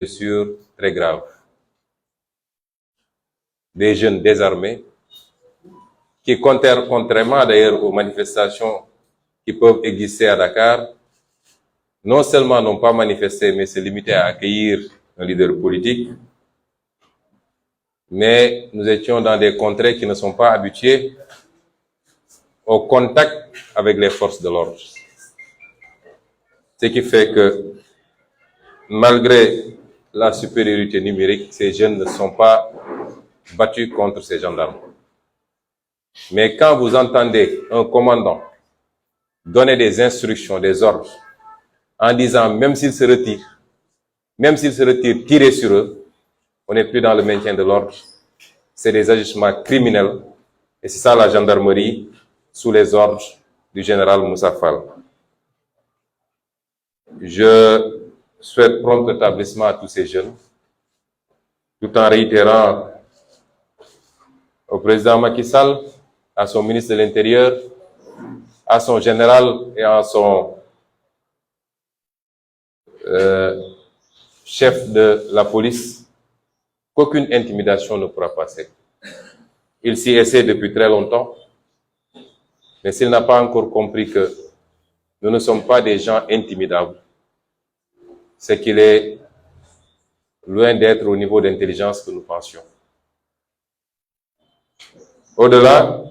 blessures très graves. Des jeunes désarmés qui, contrairement d'ailleurs aux manifestations qui peuvent exister à Dakar, non seulement n'ont pas manifesté, mais se limitaient à accueillir un leader politique, mais nous étions dans des contrées qui ne sont pas habituées au contact avec les forces de l'ordre. Ce qui fait que, malgré la supériorité numérique, ces jeunes ne sont pas battus contre ces gendarmes. Mais quand vous entendez un commandant donner des instructions, des ordres, en disant même s'ils se retirent, tirez sur eux, on n'est plus dans le maintien de l'ordre. C'est des agissements criminels. Et c'est ça la gendarmerie sous les ordres du général Moussa Fall. Je souhaite prompt rétablissement à tous ces jeunes, tout en réitérant au président Macky Sall, à son ministre de l'Intérieur, à son général et à son chef de la police, qu'aucune intimidation ne pourra passer. Il s'y essaie depuis très longtemps, mais s'il n'a pas encore compris que nous ne sommes pas des gens intimidables, c'est qu'il est loin d'être au niveau d'intelligence que nous pensions. Au-delà,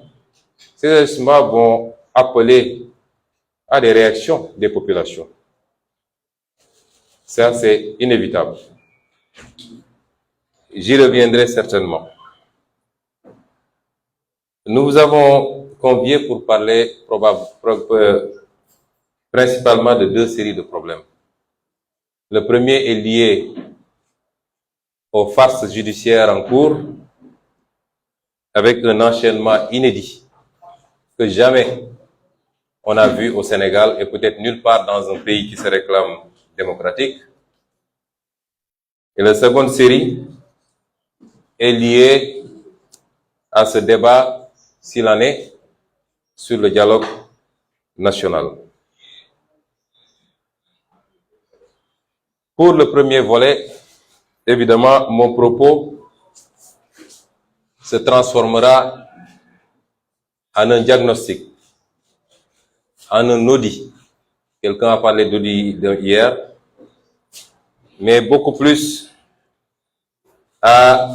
ces agissements vont appeler à des réactions des populations. Ça, c'est inévitable. J'y reviendrai certainement. Nous vous avons conviés pour parler principalement de deux séries de problèmes. Le premier est lié aux farces judiciaires en cours, avec un enchaînement inédit que jamais on a vu au Sénégal et peut-être nulle part dans un pays qui se réclame démocratique. Et la seconde série est liée à ce débat, s'il en est, sur le dialogue national. Pour le premier volet, évidemment, mon propos se transformera en un diagnostic, en un audit. Quelqu'un a parlé d'audit hier, mais beaucoup plus à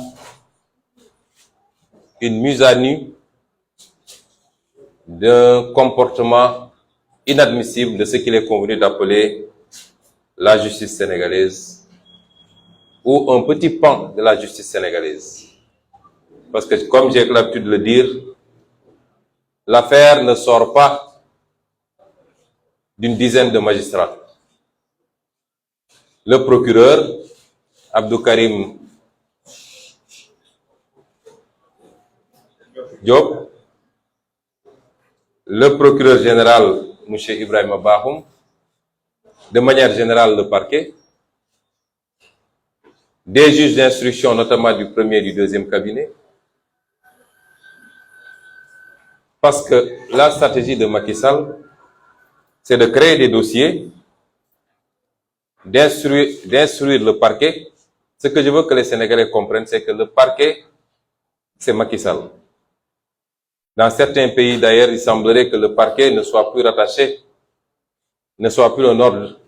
une mise à nu d'un comportement inadmissible de ce qu'il est convenu d'appeler la justice sénégalaise ou un petit pan de la justice sénégalaise. Parce que, comme j'ai l'habitude de le dire, l'affaire ne sort pas d'une dizaine de magistrats. Le procureur, Abdou Karim Diop, le procureur général, M. Ibrahima Bahoum, de manière générale le parquet, des juges d'instruction, notamment du premier et du deuxième cabinet, parce que la stratégie de Macky Sall, c'est de créer des dossiers, d'instruire le parquet. Ce que je veux que les Sénégalais comprennent, c'est que le parquet, c'est Macky Sall. Dans certains pays, d'ailleurs, il semblerait que le parquet ne soit plus rattaché, ne soit plus un ordre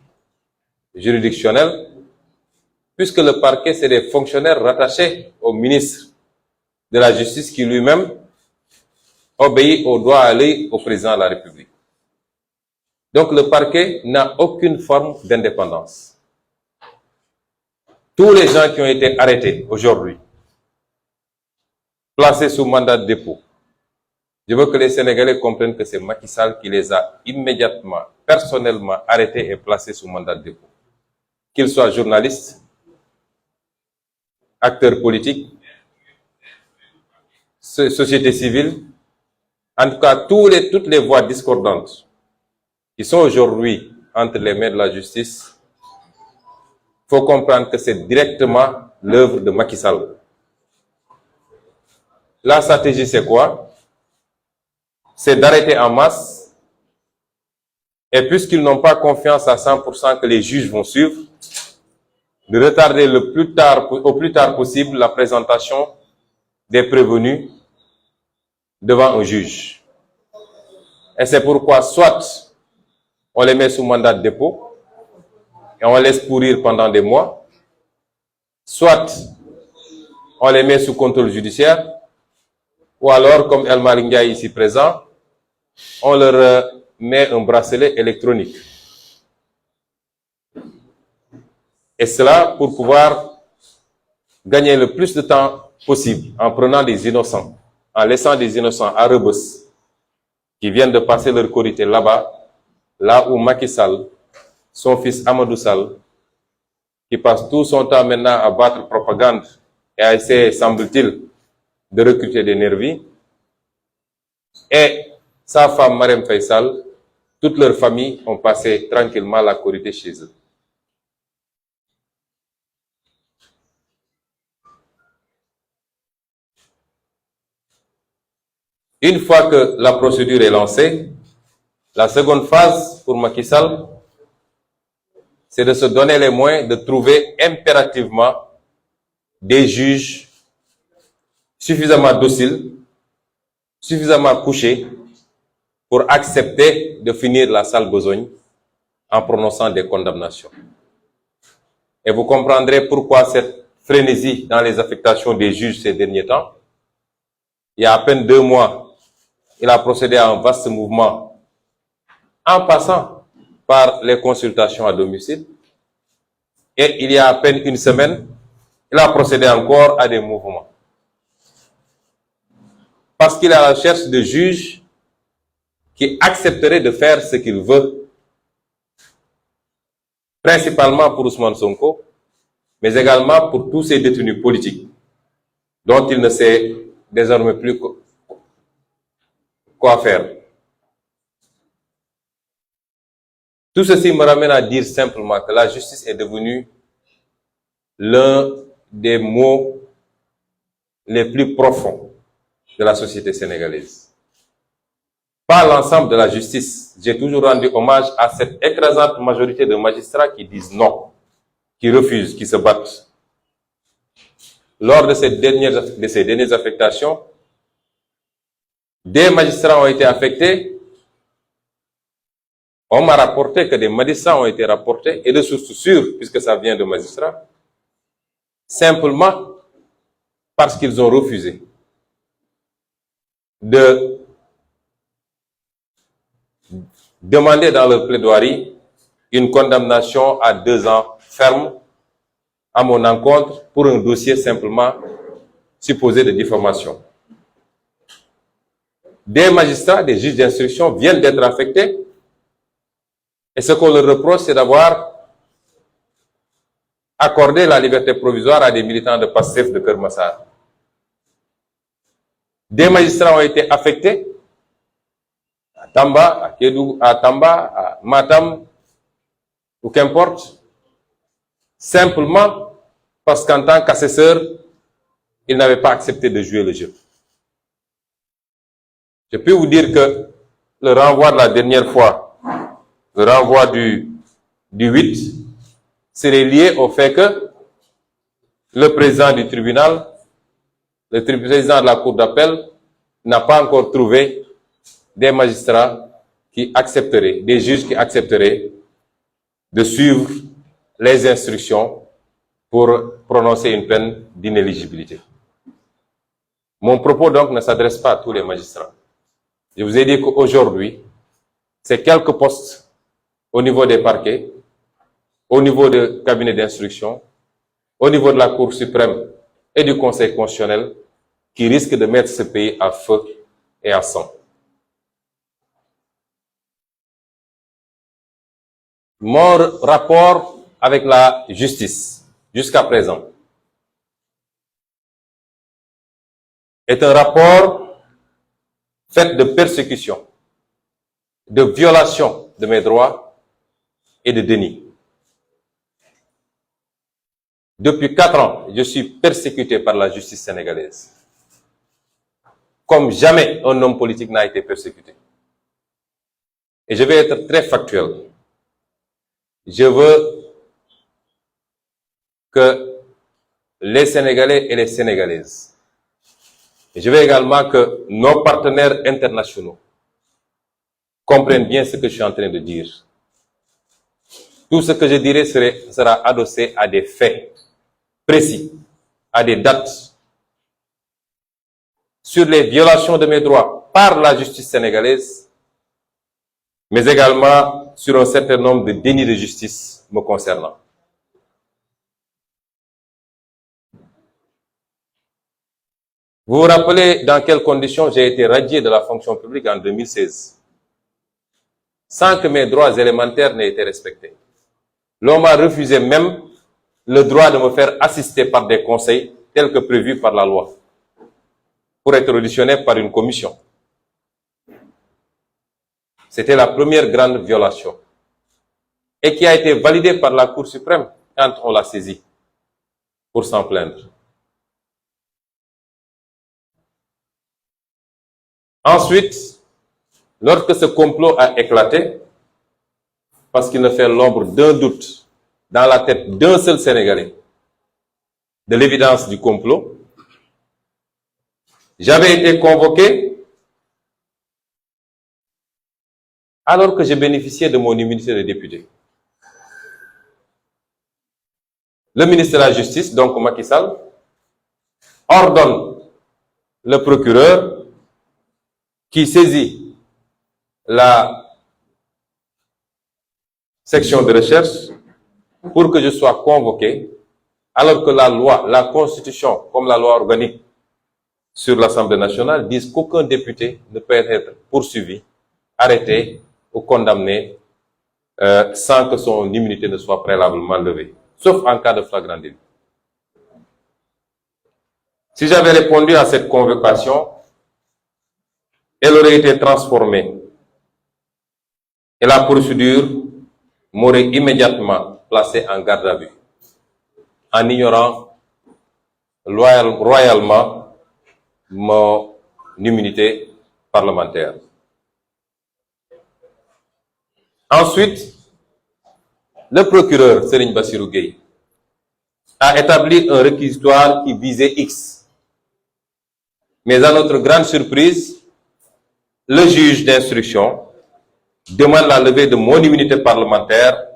juridictionnel, puisque le parquet, c'est des fonctionnaires rattachés au ministre de la Justice qui lui-même obéit au droit à l'œil au président de la République. Donc le parquet n'a aucune forme d'indépendance. Tous les gens qui ont été arrêtés aujourd'hui, placés sous mandat de dépôt, je veux que les Sénégalais comprennent que c'est Macky Sall qui les a immédiatement, personnellement arrêtés et placés sous mandat de dépôt. Qu'ils soient journalistes, acteurs politiques, société civile, en tout cas toutes les voix discordantes qui sont aujourd'hui entre les mains de la justice, il faut comprendre que c'est directement l'œuvre de Macky Sall. La stratégie, c'est quoi? C'est d'arrêter en masse, et puisqu'ils n'ont pas confiance à 100% que les juges vont suivre, de retarder au plus tard possible la présentation des prévenus devant un juge. Et c'est pourquoi soit on les met sous mandat de dépôt et on laisse pourrir pendant des mois, soit on les met sous contrôle judiciaire, ou alors, comme El Malick Ndiaye ici présent, on leur met un bracelet électronique. Et cela pour pouvoir gagner le plus de temps possible en prenant des innocents, en laissant des innocents à Rebeuss qui viennent de passer leur Korité là-bas, là où Macky Sall, son fils Amadou Sall, qui passe tout son temps maintenant à battre propagande et à essayer, semble-t-il, de recruter des nervis, et sa femme Marème Faye Sall, toute leur famille ont passé tranquillement la Korité chez eux. Une fois que la procédure est lancée, la seconde phase pour Macky Sall, c'est de se donner les moyens de trouver impérativement des juges suffisamment dociles, suffisamment couchés pour accepter de finir la sale besogne en prononçant des condamnations. Et vous comprendrez pourquoi cette frénésie dans les affectations des juges ces derniers temps. Il y a à peine 2 mois, il a procédé à un vaste mouvement en passant par les consultations à domicile. Et il y a à peine 1 semaine, il a procédé encore à des mouvements. Parce qu'il est à la recherche de juges qui accepteraient de faire ce qu'il veut, principalement pour Ousmane Sonko, mais également pour tous ces détenus politiques, dont il ne sait désormais plus quoi faire. Tout ceci me ramène à dire simplement que la justice est devenue l'un des maux les plus profonds de la société sénégalaise. Pas l'ensemble de la justice. J'ai toujours rendu hommage à cette écrasante majorité de magistrats qui disent non, qui refusent, qui se battent. Lors de ces dernières affectations, des magistrats ont été affectés. On m'a rapporté que des magistrats ont été rapportés, et de sources sûres, puisque ça vient de magistrats, simplement parce qu'ils ont refusé de demander dans leur plaidoirie une condamnation à 2 ans ferme à mon encontre pour un dossier simplement supposé de diffamation. Des magistrats, des juges d'instruction viennent d'être affectés, et ce qu'on leur reproche, c'est d'avoir accordé la liberté provisoire à des militants de Pastef de Keur Massar. Des magistrats ont été affectés à Tamba, à Kédougou, à Tamba, à Matam, ou qu'importe, simplement parce qu'en tant qu'assesseur, ils n'avaient pas accepté de jouer le jeu. Je peux vous dire que le renvoi de la dernière fois, le renvoi du 8, serait lié au fait que le président du tribunal, le président de la cour d'appel, n'a pas encore trouvé des magistrats qui accepteraient, des juges qui accepteraient de suivre les instructions pour prononcer une peine d'inéligibilité. Mon propos donc ne s'adresse pas à tous les magistrats. Je vous ai dit qu'aujourd'hui, c'est quelques postes au niveau des parquets, au niveau des cabinets d'instruction, au niveau de la Cour suprême et du Conseil constitutionnel qui risquent de mettre ce pays à feu et à sang. Mon rapport avec la justice, jusqu'à présent, est un rapport fait de persécution, de violation de mes droits et de déni. Depuis 4 ans, je suis persécuté par la justice sénégalaise. Comme jamais un homme politique n'a été persécuté. Et je vais être très factuel. Je veux que les Sénégalais et les Sénégalaises, et je veux également que nos partenaires internationaux comprennent bien ce que je suis en train de dire. Tout ce que je dirai sera adossé à des faits précis, à des dates, sur les violations de mes droits par la justice sénégalaise, mais également sur un certain nombre de dénis de justice me concernant. Vous vous rappelez dans quelles conditions j'ai été radié de la fonction publique en 2016, sans que mes droits élémentaires n'aient été respectés. L'on m'a refusé même le droit de me faire assister par des conseils tels que prévus par la loi, pour être auditionné par une commission. C'était la première grande violation et qui a été validée par la Cour suprême quand on l'a saisi pour s'en plaindre. Ensuite, lorsque ce complot a éclaté, parce qu'il ne fait l'ombre d'un doute dans la tête d'un seul Sénégalais de l'évidence du complot, j'avais été convoqué alors que je bénéficiais de mon immunité de député. Le ministre de la Justice, donc Macky Sall, ordonne le procureur qui saisit la section de recherche pour que je sois convoqué, alors que la loi, la Constitution, comme la loi organique sur l'Assemblée nationale, disent qu'aucun député ne peut être poursuivi, arrêté ou condamné sans que son immunité ne soit préalablement levée, sauf en cas de flagrant délit. Si j'avais répondu à cette convocation, elle aurait été transformée et la procédure m'aurait immédiatement placé en garde à vue, en ignorant royalement mon immunité parlementaire. Ensuite, le procureur Serigne Bassirou Gueye a établi un réquisitoire qui visait X. Mais à notre grande surprise, le juge d'instruction demande la levée de mon immunité parlementaire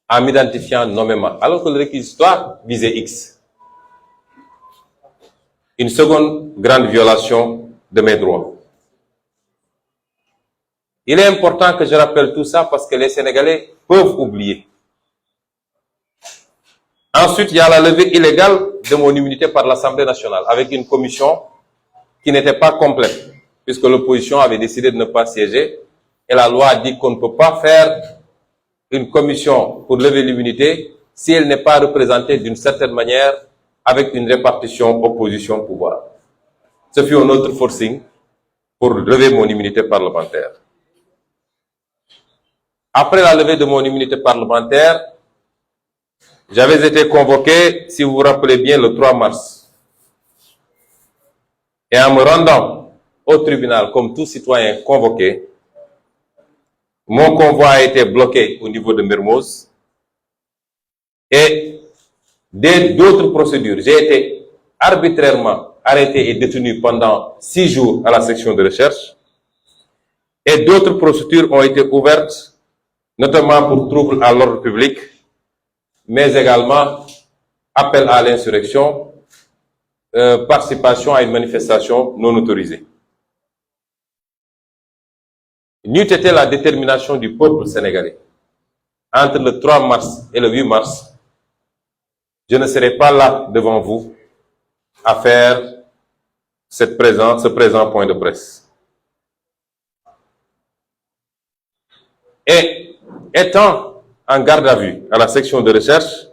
en m'identifiant nommément, alors que le réquisitoire visait X. Une seconde grande violation de mes droits. Il est important que je rappelle tout ça parce que les Sénégalais peuvent oublier. Ensuite, il y a la levée illégale de mon immunité par l'Assemblée nationale avec une commission qui n'était pas complète, puisque l'opposition avait décidé de ne pas siéger et la loi a dit qu'on ne peut pas faire une commission pour lever l'immunité si elle n'est pas représentée d'une certaine manière avec une répartition opposition-pouvoir. Ce fut un autre forcing pour lever mon immunité parlementaire. Après la levée de mon immunité parlementaire, j'avais été convoqué, si vous vous rappelez bien, le 3 mars. Et en me rendant au tribunal comme tout citoyen convoqué, mon convoi a été bloqué au niveau de Mermoz et d'autres procédures. J'ai été arbitrairement arrêté et détenu pendant 6 jours à la section de recherche et d'autres procédures ont été ouvertes, notamment pour troubles à l'ordre public, mais également appel à l'insurrection, participation à une manifestation non autorisée. N'eût été la détermination du peuple sénégalais entre le 3 mars et le 8 mars, je ne serais pas là devant vous à faire ce présent point de presse. Et étant en garde à vue à la section de recherche,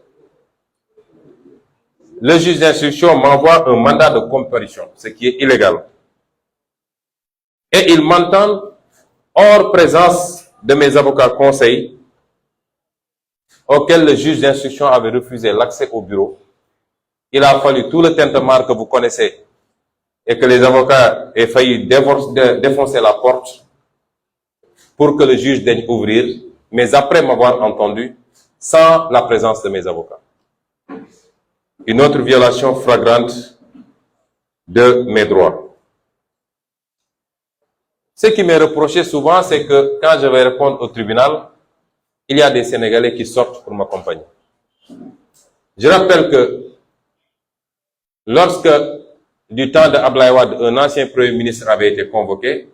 le juge d'instruction m'envoie un mandat de comparution, ce qui est illégal. Et il m'entend hors présence de mes avocats conseils, auxquels le juge d'instruction avait refusé l'accès au bureau. Il a fallu tout le tintamarre que vous connaissez et que les avocats aient failli défoncer la porte pour que le juge daigne ouvrir, mais après m'avoir entendu, sans la présence de mes avocats. Une autre violation flagrante de mes droits. Ce qui m'est reproché souvent, c'est que quand je vais répondre au tribunal, il y a des Sénégalais qui sortent pour m'accompagner. Je rappelle que lorsque, du temps de Abdoulaye Wade, un ancien Premier ministre avait été convoqué,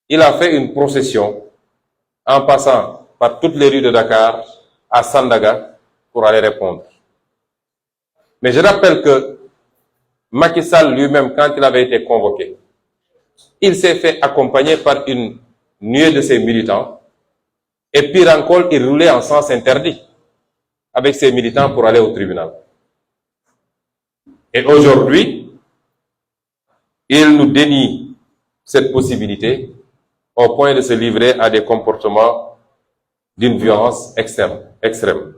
il a fait une procession en passant par toutes les rues de Dakar à Sandaga pour aller répondre. Mais je rappelle que Macky Sall lui-même, quand il avait été convoqué, il s'est fait accompagner par une nuée de ses militants. Et pire encore, il roulait en sens interdit avec ses militants pour aller au tribunal. Et aujourd'hui, il nous dénie cette possibilité au point de se livrer à des comportements d'une violence extrême.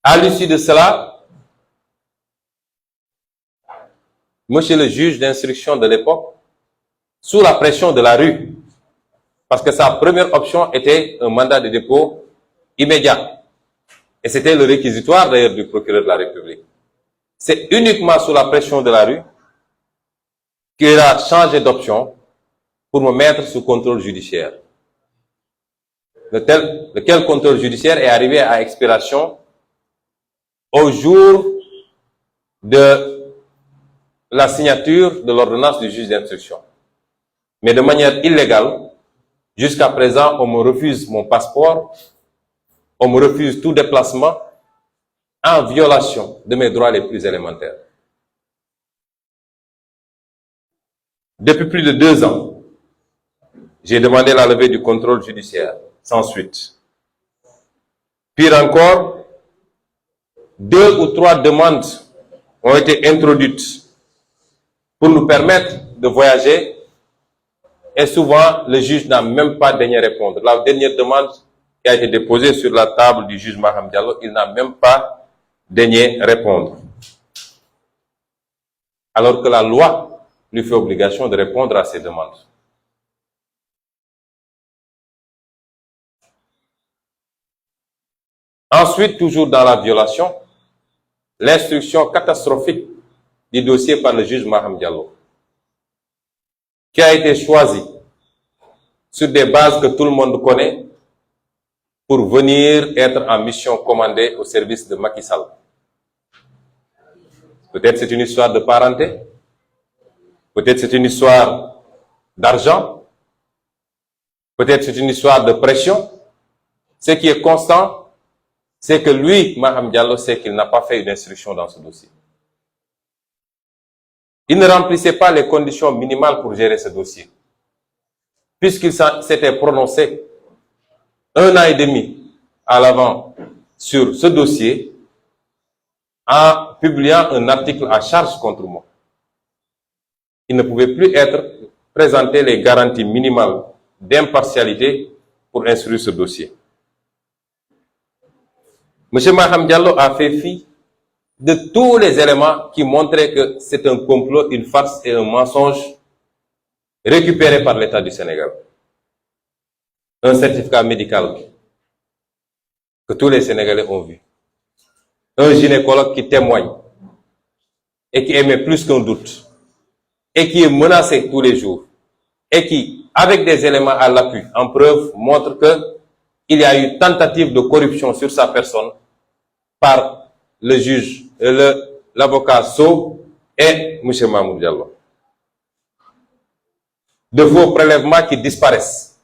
À l'issue de cela, monsieur le juge d'instruction de l'époque, sous la pression de la rue, parce que sa première option était un mandat de dépôt immédiat. Et c'était le réquisitoire d'ailleurs du procureur de la République. C'est uniquement sous la pression de la rue qu'il a changé d'option pour me mettre sous contrôle judiciaire. Lequel contrôle judiciaire est arrivé à expiration au jour de la signature de l'ordonnance du juge d'instruction. Mais de manière illégale, jusqu'à présent, on me refuse mon passeport, on me refuse tout déplacement en violation de mes droits les plus élémentaires. Depuis plus de 2 ans, j'ai demandé la levée du contrôle judiciaire, sans suite. Pire encore, 2 ou 3 demandes ont été introduites pour nous permettre de voyager et souvent le juge n'a même pas daigné répondre. La dernière demande qui a été déposée sur la table du juge Maham Diallo, il n'a même pas daigné répondre. Alors que la loi lui fait obligation de répondre à ces demandes. Ensuite, toujours dans la violation, l'instruction catastrophique du dossier par le juge Maham Diallo, qui a été choisi sur des bases que tout le monde connaît pour venir être en mission commandée au service de Macky Sall. Peut-être c'est une histoire de parenté, peut-être c'est une histoire d'argent, peut-être c'est une histoire de pression. Ce qui est constant, c'est que lui, Maham Diallo, sait qu'il n'a pas fait une instruction dans ce dossier. Il ne remplissait pas les conditions minimales pour gérer ce dossier, puisqu'il s'était prononcé 1 an et demi à l'avant sur ce dossier en publiant un article à charge contre moi. Il ne pouvait plus présenter les garanties minimales d'impartialité pour instruire ce dossier. M. Maham Diallo a fait fi de tous les éléments qui montraient que c'est un complot, une farce et un mensonge récupéré par l'État du Sénégal. Un certificat médical que tous les Sénégalais ont vu. Un gynécologue qui témoigne et qui émet plus qu'un doute et qui est menacé tous les jours et qui, avec des éléments à l'appui, en preuve, montre qu'il y a eu tentative de corruption sur sa personne par le juge, l'avocat Sow et M. Mahmoud Diallo. De faux prélèvements qui disparaissent,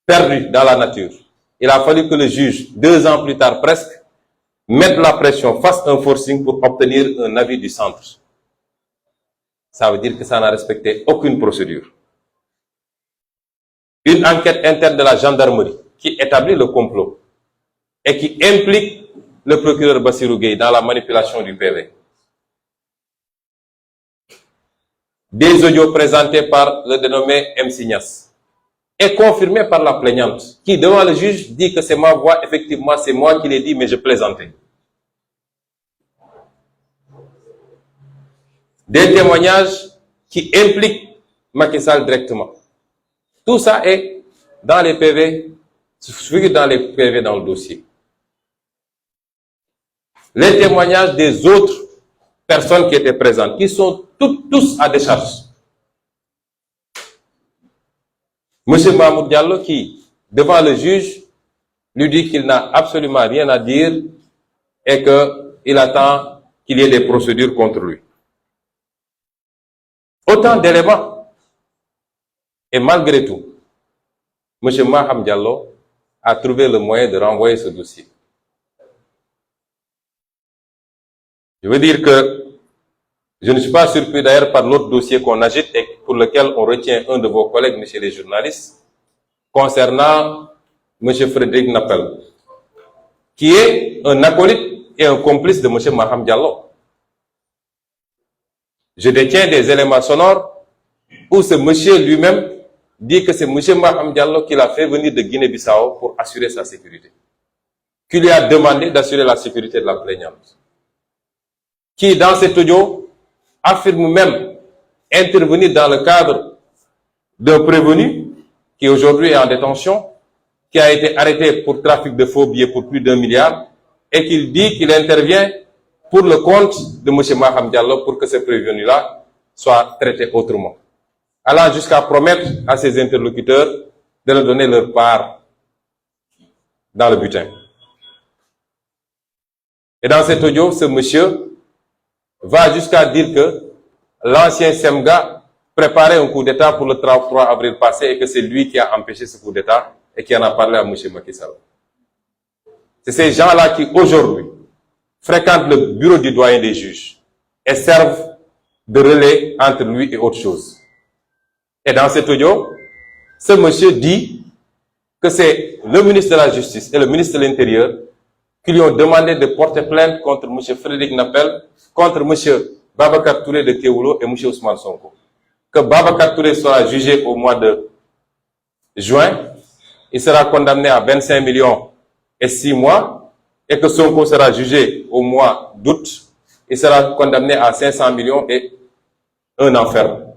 perdus dans la nature. Il a fallu que le juge, 2 ans plus tard presque, mette la pression, fasse un forcing pour obtenir un avis du centre. Ça veut dire que ça n'a respecté aucune procédure. Une enquête interne de la gendarmerie qui établit le complot et qui implique le procureur Bassirou Gueye dans la manipulation du PV. Des audios présentés par le dénommé M. Signas et confirmés par la plaignante qui, devant le juge, dit que c'est ma voix, effectivement c'est moi qui l'ai dit, mais je plaisantais. Des témoignages qui impliquent Macky Sall directement. Tout ça est dans les PV, dans le dossier. les témoignages des autres personnes qui étaient présentes, qui sont tous à décharge. Monsieur Mahmoud Diallo qui, devant le juge, lui dit qu'il n'a absolument rien à dire et qu'il attend qu'il y ait des procédures contre lui. Autant d'éléments. Et malgré tout, M. Maham Diallo a trouvé le moyen de renvoyer ce dossier. Je veux dire que je ne suis pas surpris d'ailleurs par l'autre dossier qu'on agite et pour lequel on retient un de vos collègues, messieurs les journalistes, concernant M. Frédéric Napel, qui est un acolyte et un complice de M. Maham Diallo. Je détiens des éléments sonores où ce monsieur lui-même dit que c'est M. Maham Diallo qui l'a fait venir de Guinée-Bissau pour assurer sa sécurité, qui lui a demandé d'assurer la sécurité de la plaignante, qui dans cet audio affirme même intervenir dans le cadre d'un prévenu qui aujourd'hui est en détention, qui a été arrêté pour trafic de faux billets pour plus d'1 milliard et qu'il dit qu'il intervient pour le compte de M. Maham Diallo pour que ce prévenu-là soit traité autrement, allant jusqu'à promettre à ses interlocuteurs de leur donner leur part dans le butin. Et dans cet audio, ce monsieur va jusqu'à dire que l'ancien Semga préparait un coup d'État pour le 3 avril passé et que c'est lui qui a empêché ce coup d'État et qui en a parlé à M. Macky Sall. C'est ces gens-là qui, aujourd'hui, fréquentent le bureau du doyen des juges et servent de relais entre lui et autre chose. Et dans cet audio, ce monsieur dit que c'est le ministre de la Justice et le ministre de l'Intérieur qui lui ont demandé de porter plainte contre M. Frédéric Napel, contre M. Babacar Touré de Kewoulo et M. Ousmane Sonko. Que Babacar Touré sera jugé au mois de juin, il sera condamné à 25 millions et 6 mois, et que Sonko sera jugé au mois d'août, il sera condamné à 500 millions et 1 an ferme.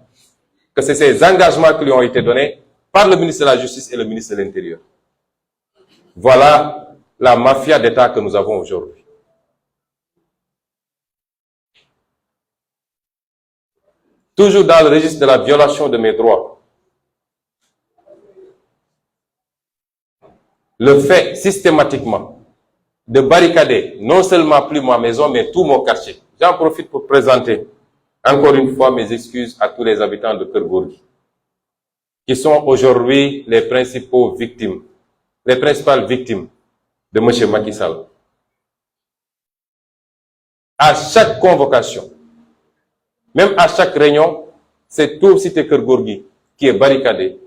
Que c'est ces engagements qui lui ont été donnés par le ministre de la Justice et le ministre de l'Intérieur. Voilà la mafia d'État que nous avons aujourd'hui. Toujours dans le registre de la violation de mes droits, le fait systématiquement de barricader non seulement plus ma maison, mais tout mon quartier. J'en profite pour présenter encore une fois mes excuses à tous les habitants de Keur Gorgui, qui sont aujourd'hui les principales victimes de M. Macky Sall. À chaque convocation, même à chaque réunion, c'est tout cité Keur Gorgui qui est barricadé,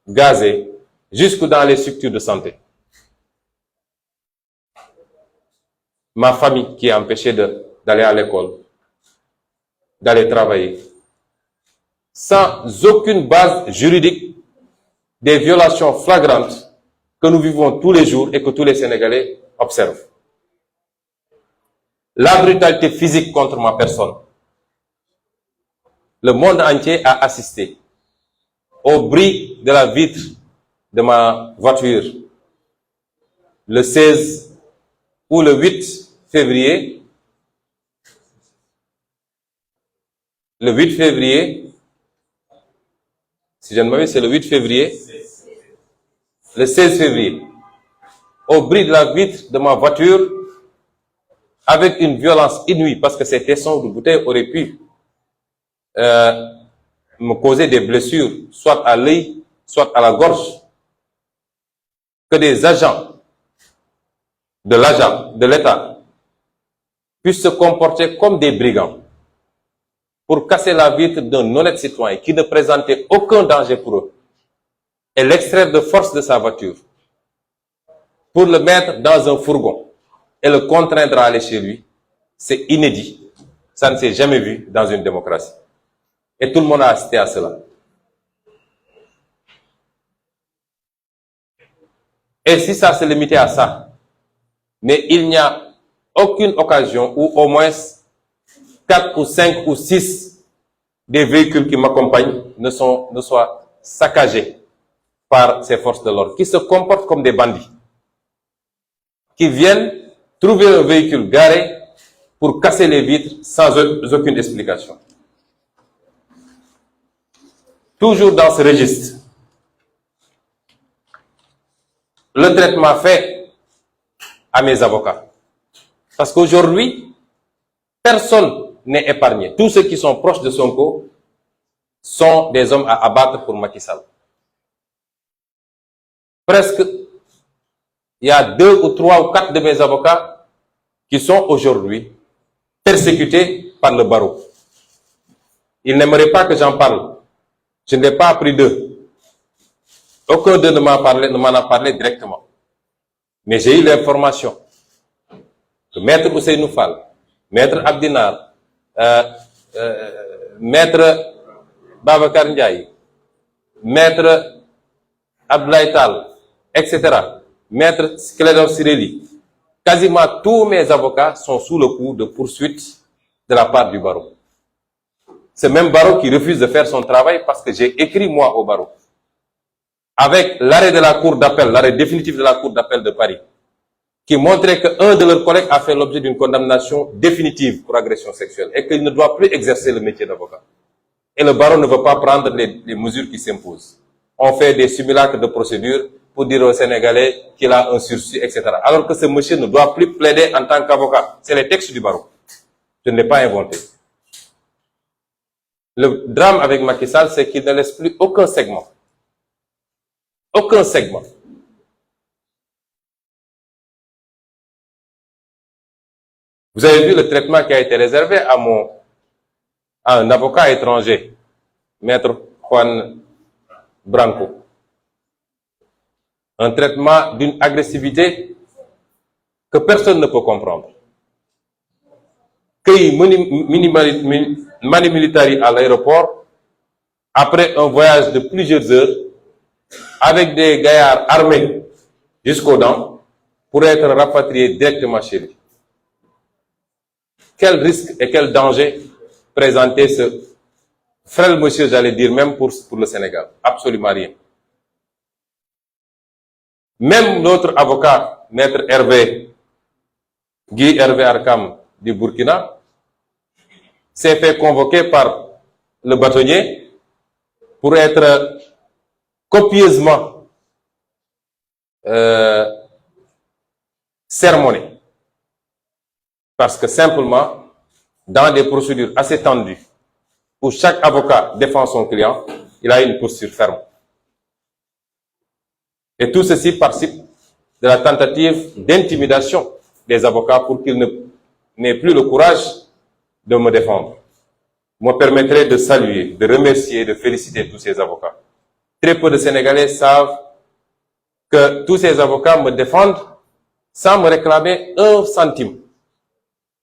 gazé, jusque dans les structures de santé. Ma famille qui est empêchée d'aller à l'école, d'aller travailler, sans aucune base juridique, des violations flagrantes que nous vivons tous les jours et que tous les Sénégalais observent. La brutalité physique contre ma personne. Le monde entier a assisté au bris de la vitre de ma voiture le 16 ou le 8 février. Le 8 février, si je ne m'abuse, c'est le 8 février, le 16 février, au bris de la vitre de ma voiture, avec une violence inouïe, parce que ces tessons de bouteille auraient pu me causer des blessures, soit à l'œil, soit à la gorge, que des agents de l'État puissent se comporter comme des brigands pour casser la vitre d'un honnête citoyen qui ne présentait aucun danger pour eux et l'extraire de force de sa voiture pour le mettre dans un fourgon et le contraindre à aller chez lui, c'est inédit. Ça ne s'est jamais vu dans une démocratie. Et tout le monde a assisté à cela. Et si ça se limitait à ça, mais il n'y a aucune occasion où au moins 4 ou 5 ou 6 des véhicules qui m'accompagnent ne soient saccagés par ces forces de l'ordre, qui se comportent comme des bandits, qui viennent trouver un véhicule garé pour casser les vitres sans aucune explication. Toujours dans ce registre, le traitement fait à mes avocats. Parce qu'aujourd'hui, personne n'est épargné. Tous ceux qui sont proches de Sonko sont des hommes à abattre pour Macky Sall. Presque, il y a 2 ou 3 ou 4 de mes avocats qui sont aujourd'hui persécutés par le barreau. Ils n'aimeraient pas que j'en parle. Je ne l'ai pas appris d'eux. Aucun d'eux ne m'en a parlé directement. Mais j'ai eu l'information que Maître Ousseynou Fall, Maître Abdinar, Maître Babacar Ndiaye, Maître Abdoulaye Tal, etc., Maître Clédor Ciré, quasiment tous mes avocats sont sous le coup de poursuites de la part du barreau. C'est même barreau qui refuse de faire son travail parce que j'ai écrit moi au barreau. Avec l'arrêt de la cour d'appel, l'arrêt définitif de la cour d'appel de Paris, qui montrait qu'un de leurs collègues a fait l'objet d'une condamnation définitive pour agression sexuelle et qu'il ne doit plus exercer le métier d'avocat. Et le barreau ne veut pas prendre les mesures qui s'imposent. On fait des simulacres de procédure pour dire aux Sénégalais qu'il a un sursis, etc. Alors que ce monsieur ne doit plus plaider en tant qu'avocat. C'est les textes du barreau. Je ne l'ai pas inventé. Le drame avec Macky Sall, c'est qu'il ne laisse plus aucun segment. Aucun segment. Vous avez vu le traitement qui a été réservé à un avocat étranger, Maître Juan Branco. Un traitement d'une agressivité que personne ne peut comprendre. Cueilli mani militari à l'aéroport, après un voyage de plusieurs heures, avec des gaillards armés jusqu'aux dents, pour être rapatriés directement chez lui. Quel risque et quel danger présentait ce frêle monsieur, j'allais dire, même pour le Sénégal? Absolument rien. Même notre avocat, Maître Guy Hervé Arkam du Burkina, s'est fait convoquer par le bâtonnier pour être copieusement sermonné. Parce que simplement, dans des procédures assez tendues, où chaque avocat défend son client, il a une posture ferme. Et tout ceci participe de la tentative d'intimidation des avocats pour qu'ils n'aient plus le courage de me défendre. Me permettrait de saluer, de remercier, de féliciter tous ces avocats. Très peu de Sénégalais savent que tous ces avocats me défendent sans me réclamer un centime.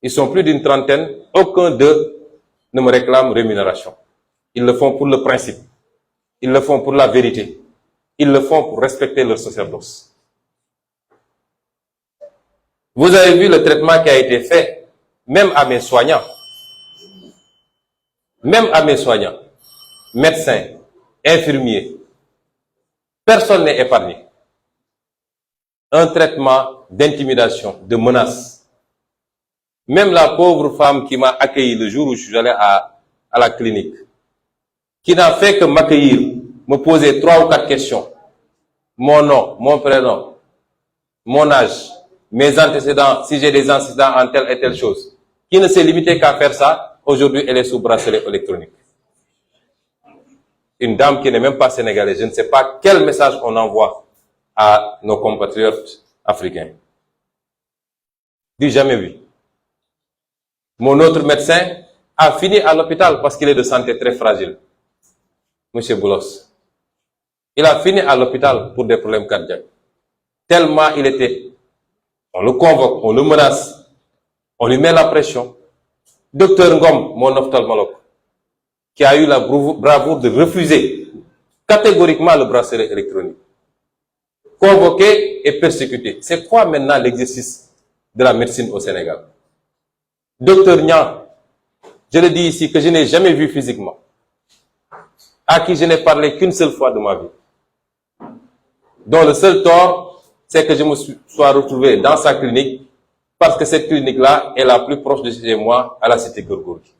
Ils sont plus d'une trentaine, aucun d'eux ne me réclame rémunération. Ils le font pour le principe. Ils le font pour la vérité. Ils le font pour respecter leur sacerdoce. Vous avez vu le traitement qui a été fait, même à mes soignants. Même à mes soignants, médecins, infirmiers. Personne n'est épargné. Un traitement d'intimidation, de menace. Même la pauvre femme qui m'a accueilli le jour où je suis allé à la clinique, qui n'a fait que m'accueillir, me poser 3 ou 4 questions. Mon nom, mon prénom, mon âge, mes antécédents, si j'ai des antécédents en telle et telle chose. Qui ne s'est limité qu'à faire ça, aujourd'hui elle est sous bracelet électronique. Une dame qui n'est même pas sénégalaise. Je ne sais pas quel message on envoie à nos compatriotes africains. Du jamais vu. Mon autre médecin a fini à l'hôpital parce qu'il est de santé très fragile. Monsieur Boulos. Il a fini à l'hôpital pour des problèmes cardiaques. Tellement il était. On le convoque, on le menace, on lui met la pression. Docteur Ngom, mon ophtalmologue, qui a eu la bravoure de refuser catégoriquement le bracelet électronique. Convoqué et persécuté. C'est quoi maintenant l'exercice de la médecine au Sénégal? Docteur Niang, je le dis ici, que je n'ai jamais vu physiquement, à qui je n'ai parlé qu'une seule fois de ma vie, dont le seul tort, c'est que je me sois retrouvé dans sa clinique parce que cette clinique-là est la plus proche de chez moi à la cité Keur Gorgui.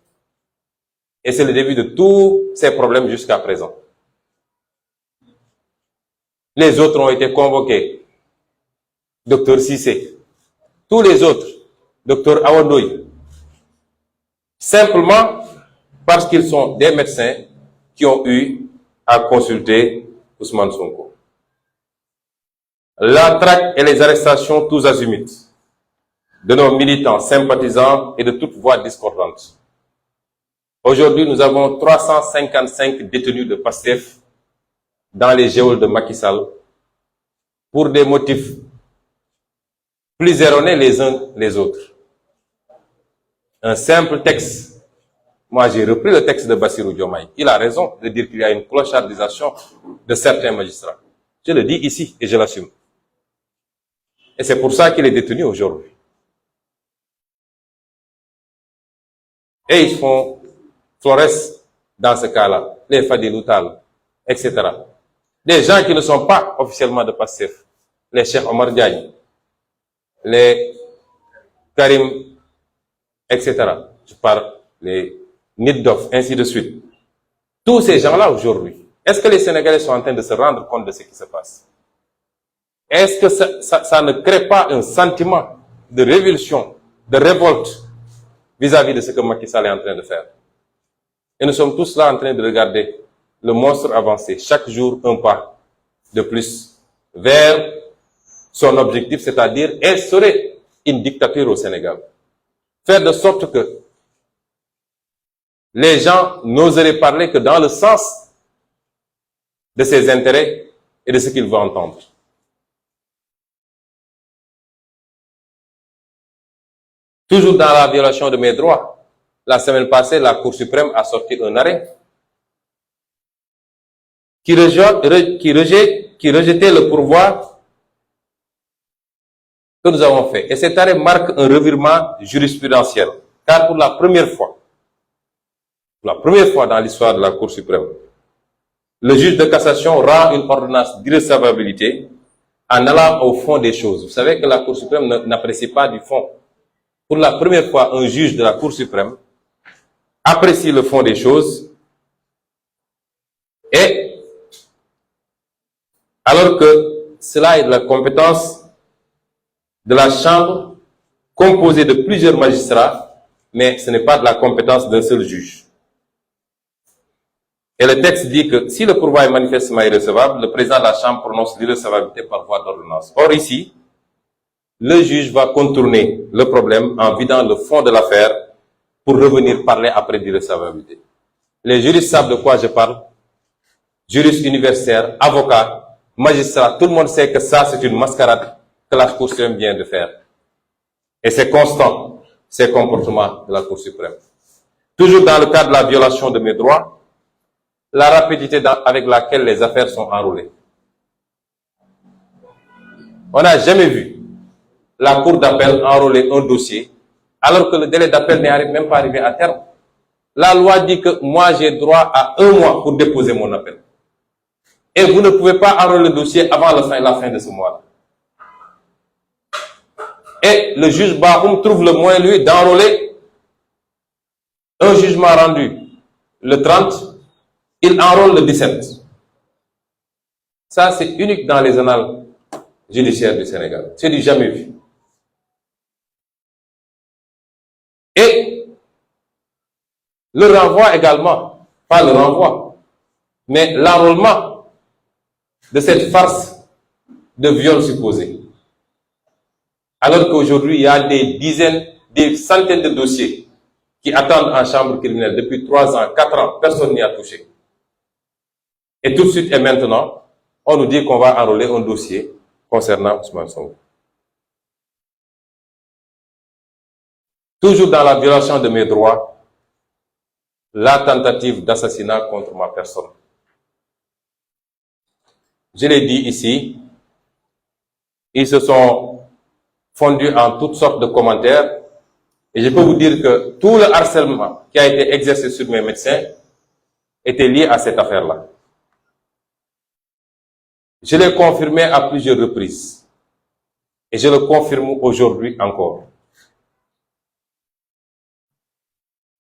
Et c'est le début de tous ces problèmes jusqu'à présent. Les autres ont été convoqués. Docteur Cissé, tous les autres, Docteur Awandoy, simplement parce qu'ils sont des médecins qui ont eu à consulter Ousmane Sonko. La traque et les arrestations tous azimuts de nos militants, sympathisants et de toute voix discordante. Aujourd'hui, nous avons 355 détenus de PASTEF dans les geôles de Macky Sall pour des motifs plus erronés les uns les autres. Un simple texte. Moi, j'ai repris le texte de Bassirou Diomaye. Il a raison de dire qu'il y a une clochardisation de certains magistrats. Je le dis ici et je l'assume. Et c'est pour ça qu'il est détenu aujourd'hui. Et ils font Flores dans ce cas-là, les Fadilou Tall, etc. Des gens qui ne sont pas officiellement de PASTEF, les Cheikh Omar Diagne, les Karim, etc. Je parle, les Niddof, ainsi de suite. Tous ces gens-là aujourd'hui, est-ce que les Sénégalais sont en train de se rendre compte de ce qui se passe? Est-ce que ça ne crée pas un sentiment de révulsion, de révolte vis-à-vis de ce que Macky Sall est en train de faire? Et nous sommes tous là en train de regarder le monstre avancer chaque jour un pas de plus vers son objectif, c'est-à-dire instaurer une dictature au Sénégal. Faire de sorte que les gens n'oseraient parler que dans le sens de ses intérêts et de ce qu'ils veulent entendre. Toujours dans la violation de mes droits, la semaine passée, la Cour suprême a sorti un arrêt qui rejetait le pourvoi que nous avons fait. Et cet arrêt marque un revirement jurisprudentiel. Car pour la première fois dans l'histoire de la Cour suprême, le juge de cassation rend une ordonnance d'irrecevabilité en allant au fond des choses. Vous savez que la Cour suprême n'apprécie pas du fond. Pour la première fois, un juge de la Cour suprême apprécie le fond des choses, et alors que cela est de la compétence de la Chambre composée de plusieurs magistrats, mais ce n'est pas de la compétence d'un seul juge. Et le texte dit que si le pourvoi est manifestement irrecevable, le président de la Chambre prononce l'irrecevabilité par voie d'ordonnance. Or ici, le juge va contourner le problème en vidant le fond de l'affaire pour revenir parler après d'irrecevabilité. Les juristes savent de quoi je parle. Juristes universitaires, avocats, magistrats, tout le monde sait que ça, c'est une mascarade que la Cour suprême vient de faire. Et c'est constant, ces comportements de la Cour suprême. Toujours dans le cadre de la violation de mes droits, la rapidité avec laquelle les affaires sont enrôlées. On n'a jamais vu la Cour d'appel enrôler un dossier alors que le délai d'appel n'est même pas arrivé à terme. La loi dit que moi j'ai droit à 1 mois pour déposer mon appel. Et vous ne pouvez pas enrôler le dossier avant la fin de ce mois-là. Et le juge Bahoum trouve le moyen, lui, d'enrôler un jugement rendu le 30, il enrôle le 17. Ça, c'est unique dans les annales judiciaires du Sénégal. C'est du jamais vu. Et le renvoi également, pas le renvoi, mais l'enrôlement de cette farce de viol supposé. Alors qu'aujourd'hui, il y a des dizaines, des centaines de dossiers qui attendent en chambre criminelle depuis 3 ans, 4 ans, personne n'y a touché. Et tout de suite et maintenant, on nous dit qu'on va enrôler un dossier concernant Ousmane Sonko. Toujours dans la violation de mes droits, la tentative d'assassinat contre ma personne. Je l'ai dit ici, ils se sont fondus en toutes sortes de commentaires, et je peux vous dire que tout le harcèlement qui a été exercé sur mes médecins était lié à cette affaire-là. Je l'ai confirmé à plusieurs reprises, et je le confirme aujourd'hui encore.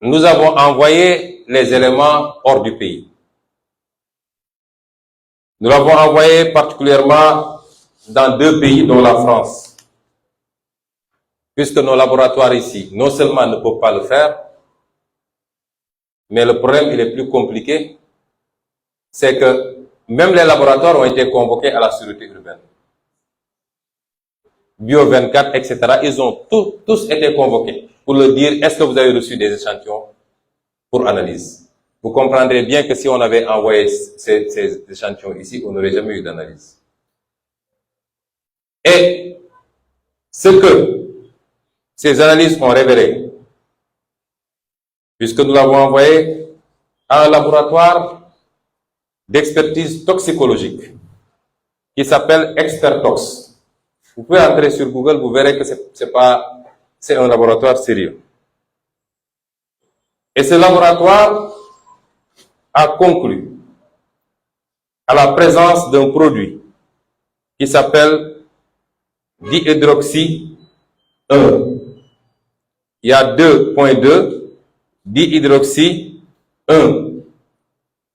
nous avons envoyé les éléments hors du pays. Nous l'avons envoyé particulièrement dans 2 pays, dont la France. Puisque nos laboratoires ici, non seulement ne peuvent pas le faire, mais le problème, il est plus compliqué, c'est que même les laboratoires ont été convoqués à la sûreté urbaine. Bio 24, etc., ils ont tous été convoqués pour leur dire, est-ce que vous avez reçu des échantillons pour analyse? Vous comprendrez bien que si on avait envoyé ces échantillons ici, on n'aurait jamais eu d'analyse. Et ce que ces analyses ont révélé, puisque nous l'avons envoyé à un laboratoire d'expertise toxicologique qui s'appelle Expertox. Vous pouvez entrer sur Google, vous verrez que c'est un laboratoire sérieux. Et ce laboratoire a conclu à la présence d'un produit qui s'appelle dihydroxy 1. Il y a 2.2 dihydroxy 1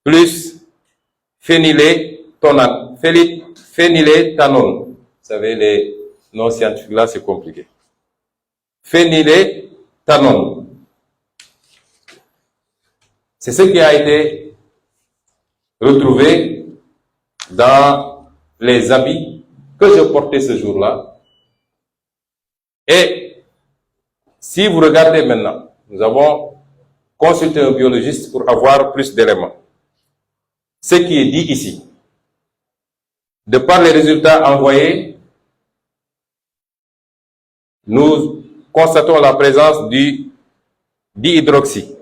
plus phényléthanone. Vous savez, les noms scientifiques là, c'est compliqué. Phényléthanone. C'est ce qui a été retrouvé dans les habits que je portais ce jour-là. Et si vous regardez maintenant, nous avons consulté un biologiste pour avoir plus d'éléments. Ce qui est dit ici, de par les résultats envoyés, nous constatons la présence du dihydroxy.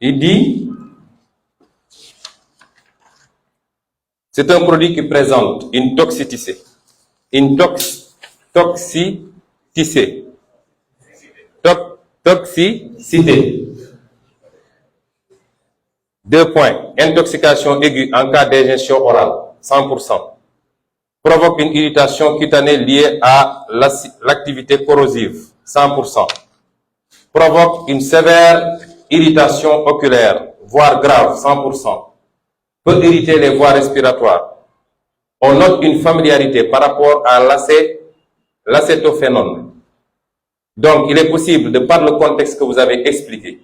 Il dit, c'est un produit qui présente une toxicité. Une toxicité. 2 points. Intoxication aiguë en cas d'ingestion orale, 100%. Provoque une irritation cutanée liée à l'activité corrosive, 100%. Provoque une sévère irritation oculaire, voire grave, 100%. Peut irriter les voies respiratoires. On note une familiarité par rapport à l'acétophénone. Donc, il est possible, de par le contexte que vous avez expliqué,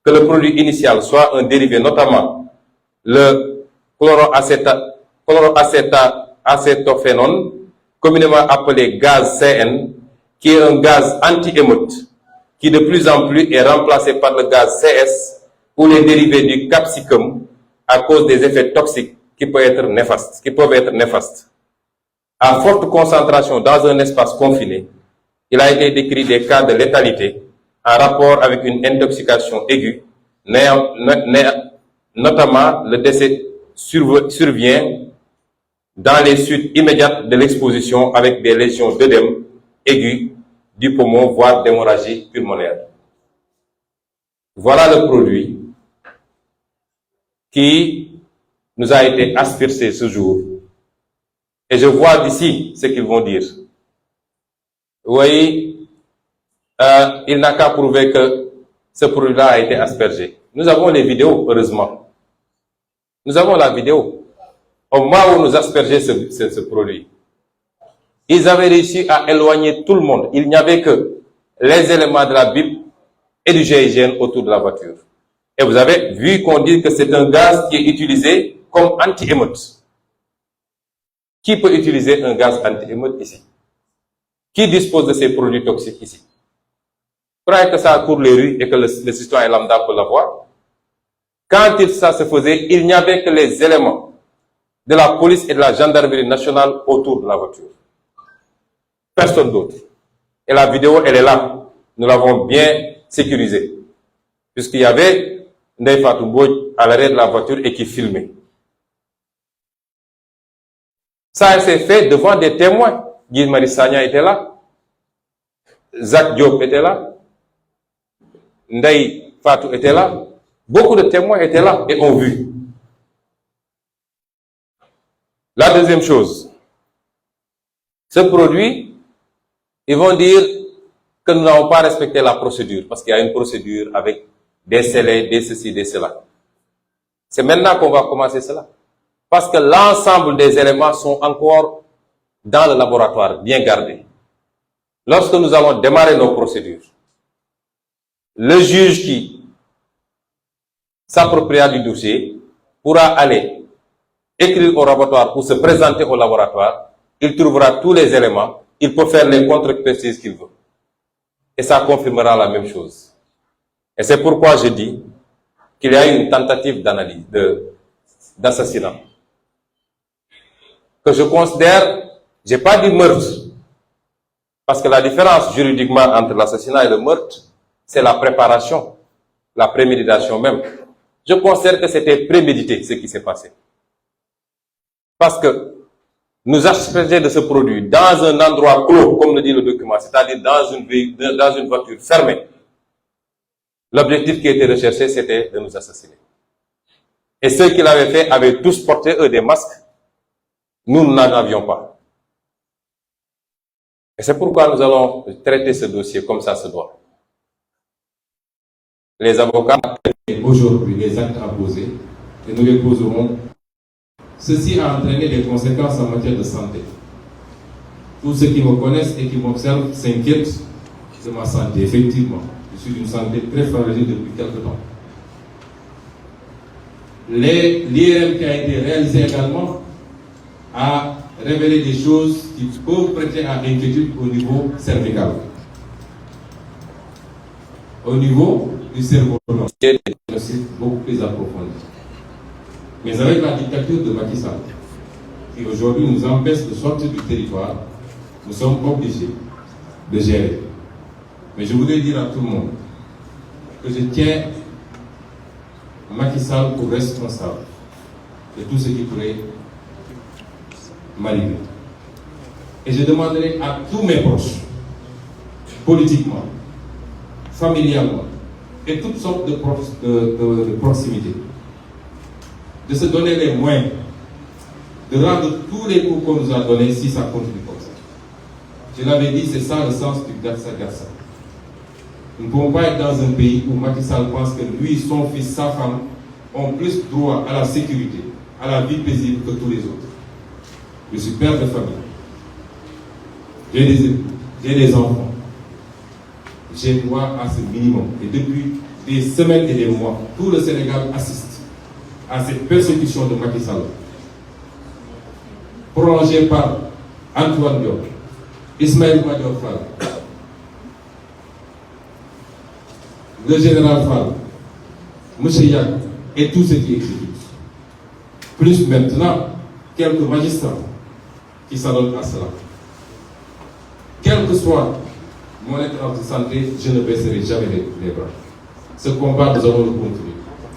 que le produit initial soit un dérivé, notamment le chloroacétophénone, communément appelé gaz CN, qui est un gaz anti-émeute, qui de plus en plus est remplacé par le gaz CS ou les dérivés du capsicum à cause des effets toxiques qui peuvent être néfastes. À forte concentration dans un espace confiné, il a été décrit des cas de létalité en rapport avec une intoxication aiguë, notamment le décès survient dans les suites immédiates de l'exposition avec des lésions d'œdème aiguë du poumon, voire d'hémorragie pulmonaire. Voilà le produit qui nous a été aspergé ce jour. Et je vois d'ici ce qu'ils vont dire. Oui, il n'a qu'à prouver que ce produit-là a été aspergé. Nous avons les vidéos, heureusement. Nous avons la vidéo. Au moment où nous aspergeons ce produit, ils avaient réussi à éloigner tout le monde. Il n'y avait que les éléments de la BIP et du GIGN autour de la voiture. Et vous avez vu qu'on dit que c'est un gaz qui est utilisé comme anti-émeute. Qui peut utiliser un gaz anti-émeute ici? Qui dispose de ces produits toxiques ici? Vous croyez que ça court les rues et que le citoyen lambda peut l'avoir? Quand ça se faisait, il n'y avait que les éléments de la police et de la gendarmerie nationale autour de la voiture. Personne d'autre. Et la vidéo, elle est là. Nous l'avons bien sécurisée. Puisqu'il y avait Ndeye Fatou Mbodj à l'arrière de la voiture et qui filmait. Ça s'est fait devant des témoins. Guy Marius Sagna était là. Zach Diop était là. Ndeye Fatou était là. Beaucoup de témoins étaient là et ont vu. La deuxième chose, ce produit, ils vont dire, que nous n'avons pas respecté la procédure, parce qu'il y a une procédure avec des scellés, des ceci, des cela. C'est maintenant qu'on va commencer cela. Parce que l'ensemble des éléments sont encore dans le laboratoire, bien gardés. Lorsque nous allons démarrer nos procédures, le juge qui s'appropriera du dossier pourra aller écrire au laboratoire pour se présenter au laboratoire. Il trouvera tous les éléments. Il peut faire les contre-expertises qu'il veut. Et ça confirmera la même chose. Et c'est pourquoi je dis qu'il y a une tentative d'analyse, d'assassinat. Que je considère, j'ai pas dit meurtre. Parce que la différence juridiquement entre l'assassinat et le meurtre, c'est la préparation, la préméditation même. Je considère que c'était prémédité ce qui s'est passé. Parce que nous acheter de ce produit dans un endroit clos, comme le dit le document, c'est-à-dire dans une voiture fermée. L'objectif qui était recherché, c'était de nous assassiner. Et ceux qui l'avaient fait avaient tous porté, eux, des masques. Nous n'en avions pas. Et c'est pourquoi nous allons traiter ce dossier comme ça se doit. Les avocats, aujourd'hui, les actes à poser, et nous les poserons. Ceci a entraîné des conséquences en matière de santé. Tous ceux qui me connaissent et qui m'observent s'inquiètent de ma santé. Effectivement, je suis d'une santé très fragile depuis quelque temps. L'IRM qui a été réalisé également a révélé des choses qui peuvent prêter à inquiétude au niveau cervical. Au niveau du cerveau, c'est beaucoup plus approfondi. Mais avec la dictature de Macky Sall, qui aujourd'hui nous empêche de sortir du territoire, nous sommes obligés de gérer. Mais je voudrais dire à tout le monde que je tiens Macky Sall pour responsable de tout ce qui pourrait m'arriver. Et je demanderai à tous mes proches, politiquement, familialement, et toutes sortes de proximité, de se donner les moyens de rendre tous les coups qu'on nous a donnés si ça continue comme ça. Je l'avais dit, c'est ça le sens du Gatsa. Nous ne pouvons pas être dans un pays où Macky Sall pense que lui, son fils, sa femme ont plus droit à la sécurité, à la vie paisible que tous les autres. Je suis père de famille. J'ai des époux, j'ai des enfants. J'ai droit à ce minimum. Et depuis des semaines et des mois, tout le Sénégal assiste à cette persécution de Macky Sall, prolongée par Antoine Diop, Ismaël Madior Fall, le général Fall, M. Yak et tous ceux qui exécutent. Plus maintenant, quelques magistrats qui s'adonnent à cela. Quel que soit mon état de santé, je ne baisserai jamais les bras. Ce combat, nous allons le continuer.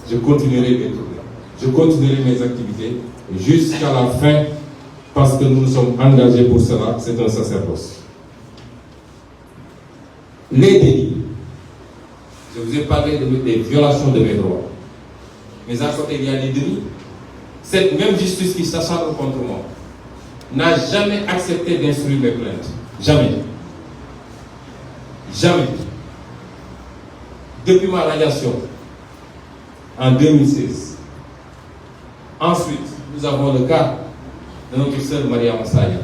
Je continuerai mes tournées. Je continuerai mes activités jusqu'à la fin parce que nous nous sommes engagés pour cela. C'est un sacerdoce. Les délits. Je vous ai parlé des violations de mes droits. Mais à côté, il y a des délits. Cette même justice qui s'acharne contre moi n'a jamais accepté d'instruire mes plaintes. Jamais. Jamais. Depuis ma radiation, en 2016. Ensuite, nous avons le cas de notre sœur Maria Massaya,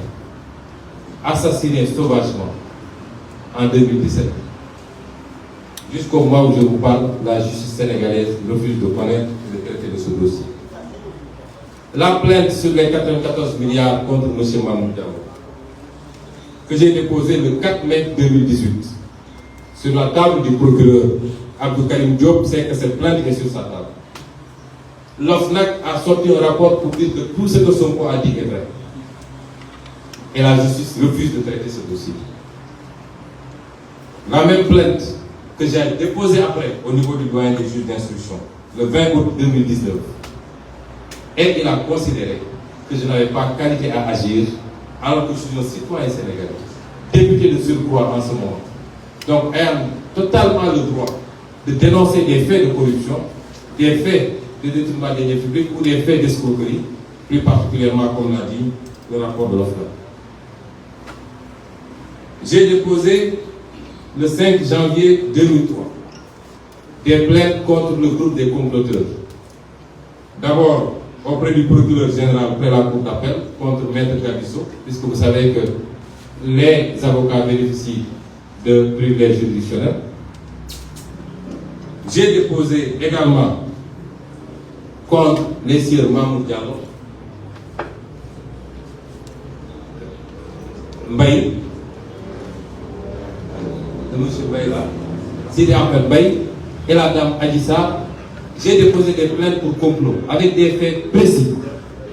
assassinée sauvagement en 2017. Jusqu'au moment où je vous parle, la justice sénégalaise refuse de connaître et de traiter de ce dossier. La plainte sur les 94 milliards contre M. Mamoud Diallo, que j'ai déposée le 4 mai 2018, sur la table du procureur Abdou Karim Diop, c'est que cette plainte est sur sa table. L'OFNAC a sorti un rapport pour dire que tout ce que Sonko a dit est vrai. Et la justice refuse de traiter ce dossier. La même plainte que j'ai déposée après au niveau du doyen des juges d'instruction, le 20 août 2019. Et il a considéré que je n'avais pas qualité à agir alors que je suis un citoyen sénégalais, député de surcroît en ce moment. Donc, ayant totalement le droit de dénoncer des faits de corruption, des faits de détournement des deniers publics ou des faits d'escroquerie, plus particulièrement, comme l'a dit le rapport de l'OFNAC. J'ai déposé le 5 janvier 2003 des plaintes contre le groupe des comploteurs. D'abord, auprès du procureur général près la cour d'appel contre Maître Gabisso, puisque vous savez que les avocats bénéficient de privilèges juridictionnels. J'ai déposé également contre les sieurs Mamour Diallo, Mbaye, de M. Mbaye là, Sidi Ahmed Mbaye et la dame Adissa. J'ai déposé des plaintes pour complot avec des faits précis,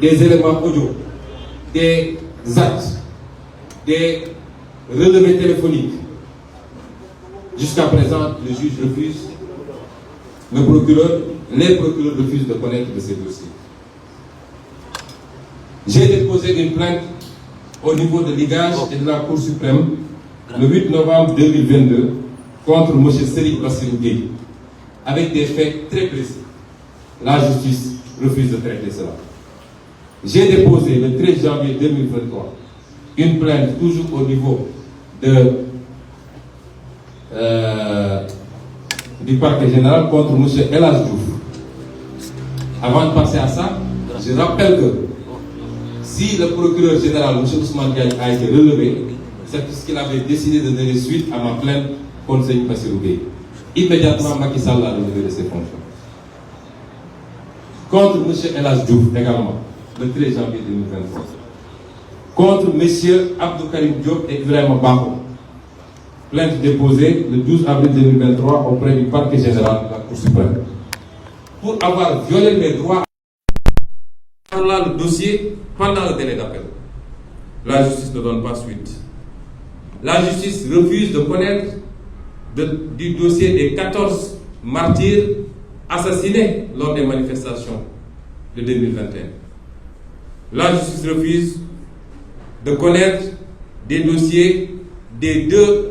des éléments audio, des actes, des relevés téléphoniques. Jusqu'à présent, le juge refuse, les procureurs refusent de connaître de ces dossiers. J'ai déposé une plainte au niveau de l'IGAJ et de la Cour suprême le 8 novembre 2022 contre M. Serigne Bassirou Gueye, avec des faits très précis. La justice refuse de traiter cela. J'ai déposé le 13 janvier 2023 une plainte toujours au niveau du parquet général contre M. El Hadj Diouf. Avant de passer à ça, je rappelle que si le procureur général, M. Ousmane Diagne, a été relevé, c'est puisqu'il avait décidé de donner suite à ma plainte contre Serigne Bassirou Gueye. Immédiatement, Macky Sall l'a relevé de ses fonctions. Contre M. El Hadj Diouf également, le 13 janvier 2023. Contre M. Abdou Karim Diop et Ibrahima Bako. Plainte déposée le 12 avril 2023 auprès du parquet général de la Cour suprême. Pour avoir violé les droits pour là le dossier pendant le délai d'appel. La justice ne donne pas suite. La justice refuse de connaître du dossier des 14 martyrs assassinés lors des manifestations de 2021. La justice refuse de connaître des dossiers des 2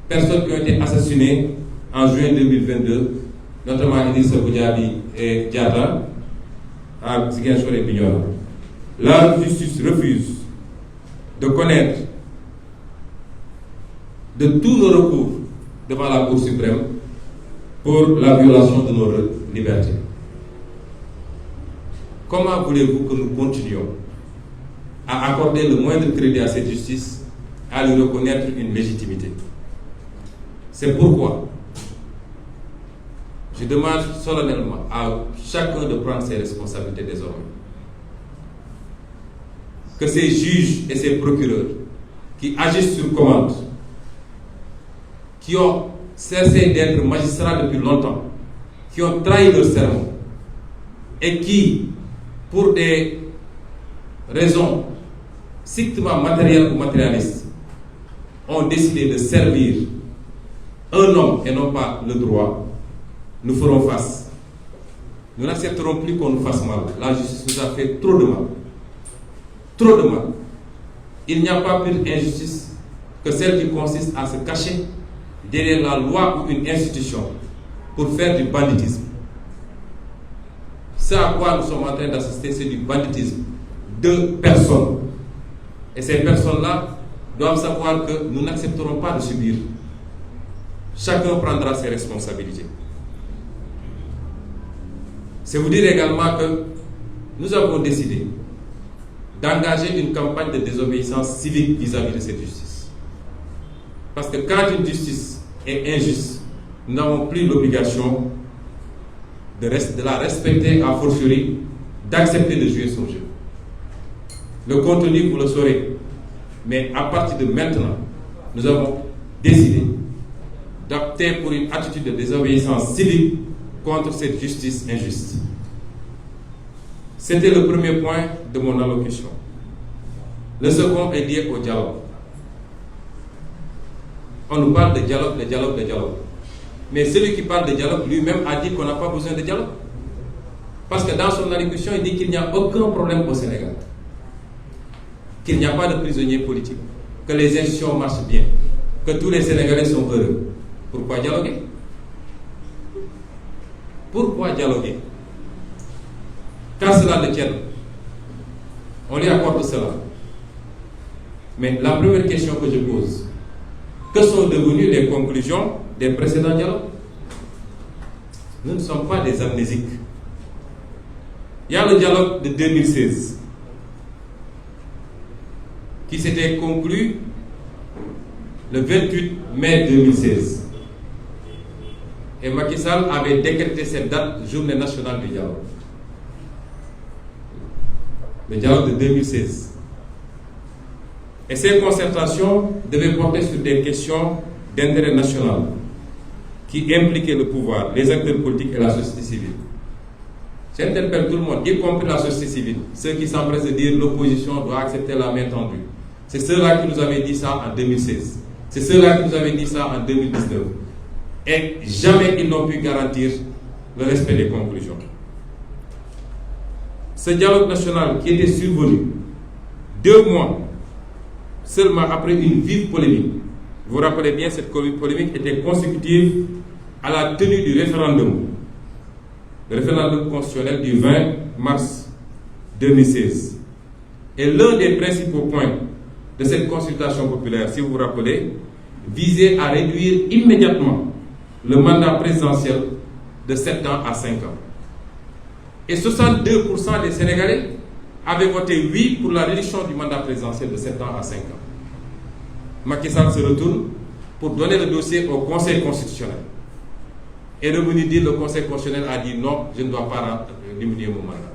personnes qui ont été assassinées en juin 2022, notamment Idrissa Goudiaby et Diatta, à Ziguinchor et Bignona. La justice refuse de connaître de tous nos recours devant la Cour suprême pour la violation de nos libertés. Comment voulez-vous que nous continuions à accorder le moindre crédit à cette justice, à lui reconnaître une légitimité? C'est pourquoi je demande solennellement à chacun de prendre ses responsabilités désormais. Que ces juges et ces procureurs qui agissent sur commande, qui ont cessé d'être magistrats depuis longtemps, qui ont trahi leur serment et qui, pour des raisons strictement matérielles ou matérialistes, ont décidé de servir un homme et non pas le droit, nous ferons face. Nous n'accepterons plus qu'on nous fasse mal. La justice nous a fait trop de mal. Trop de mal. Il n'y a pas pire injustice que celle qui consiste à se cacher derrière la loi ou une institution pour faire du banditisme. Ce à quoi nous sommes en train d'assister, c'est du banditisme de personnes. Et ces personnes-là doivent savoir que nous n'accepterons pas de subir. Chacun prendra ses responsabilités. C'est vous dire également que nous avons décidé d'engager une campagne de désobéissance civique vis-à-vis de cette justice. Parce que quand une justice est injuste, nous n'avons plus l'obligation de la respecter a fortiori, d'accepter de jouer son jeu. Le contenu, vous le saurez. Mais à partir de maintenant, nous avons décidé d'opter pour une attitude de désobéissance civique contre cette justice injuste. C'était le premier point de mon allocution. Le second est lié au dialogue. On nous parle de dialogue, de dialogue, de dialogue. Mais celui qui parle de dialogue lui-même a dit qu'on n'a pas besoin de dialogue. Parce que dans son allocution, il dit qu'il n'y a aucun problème au Sénégal. Qu'il n'y a pas de prisonniers politiques. Que les institutions marchent bien. Que tous les Sénégalais sont heureux. Pourquoi dialoguer? Pourquoi dialoguer? Quand cela le tient, on lui accorde cela. Mais la première question que je pose, Que sont devenues les conclusions des précédents dialogues? Nous ne sommes pas des amnésiques. Il y a le dialogue de 2016 qui s'était conclu le 28 mai 2016. Et Macky Sall avait décrété cette date, journée nationale du dialogue. Le dialogue de 2016. Et ces concertations devaient porter sur des questions d'intérêt national qui impliquaient le pouvoir, les acteurs politiques et la société civile. J'interpelle tout le monde, y compris la société civile, ceux qui s'empressent de dire l'opposition doit accepter la main tendue. C'est ceux-là qui nous avaient dit ça en 2016. C'est ceux-là qui nous avaient dit ça en 2019. Et jamais ils n'ont pu garantir le respect des conclusions. Ce dialogue national qui était survenu 2 mois seulement après une vive polémique. Vous vous rappelez bien, cette polémique était consécutive à la tenue du référendum. Le référendum constitutionnel du 20 mars 2016. Et l'un des principaux points de cette consultation populaire, si vous vous rappelez, visait à réduire immédiatement le mandat présidentiel de 7 ans à 5 ans. Et 62% des Sénégalais avaient voté oui pour la réduction du mandat présidentiel de 7 ans à 5 ans. Macky Sall se retourne pour donner le dossier au Conseil constitutionnel. Et revenu dire, le Conseil constitutionnel a dit non, je ne dois pas diminuer mon mandat.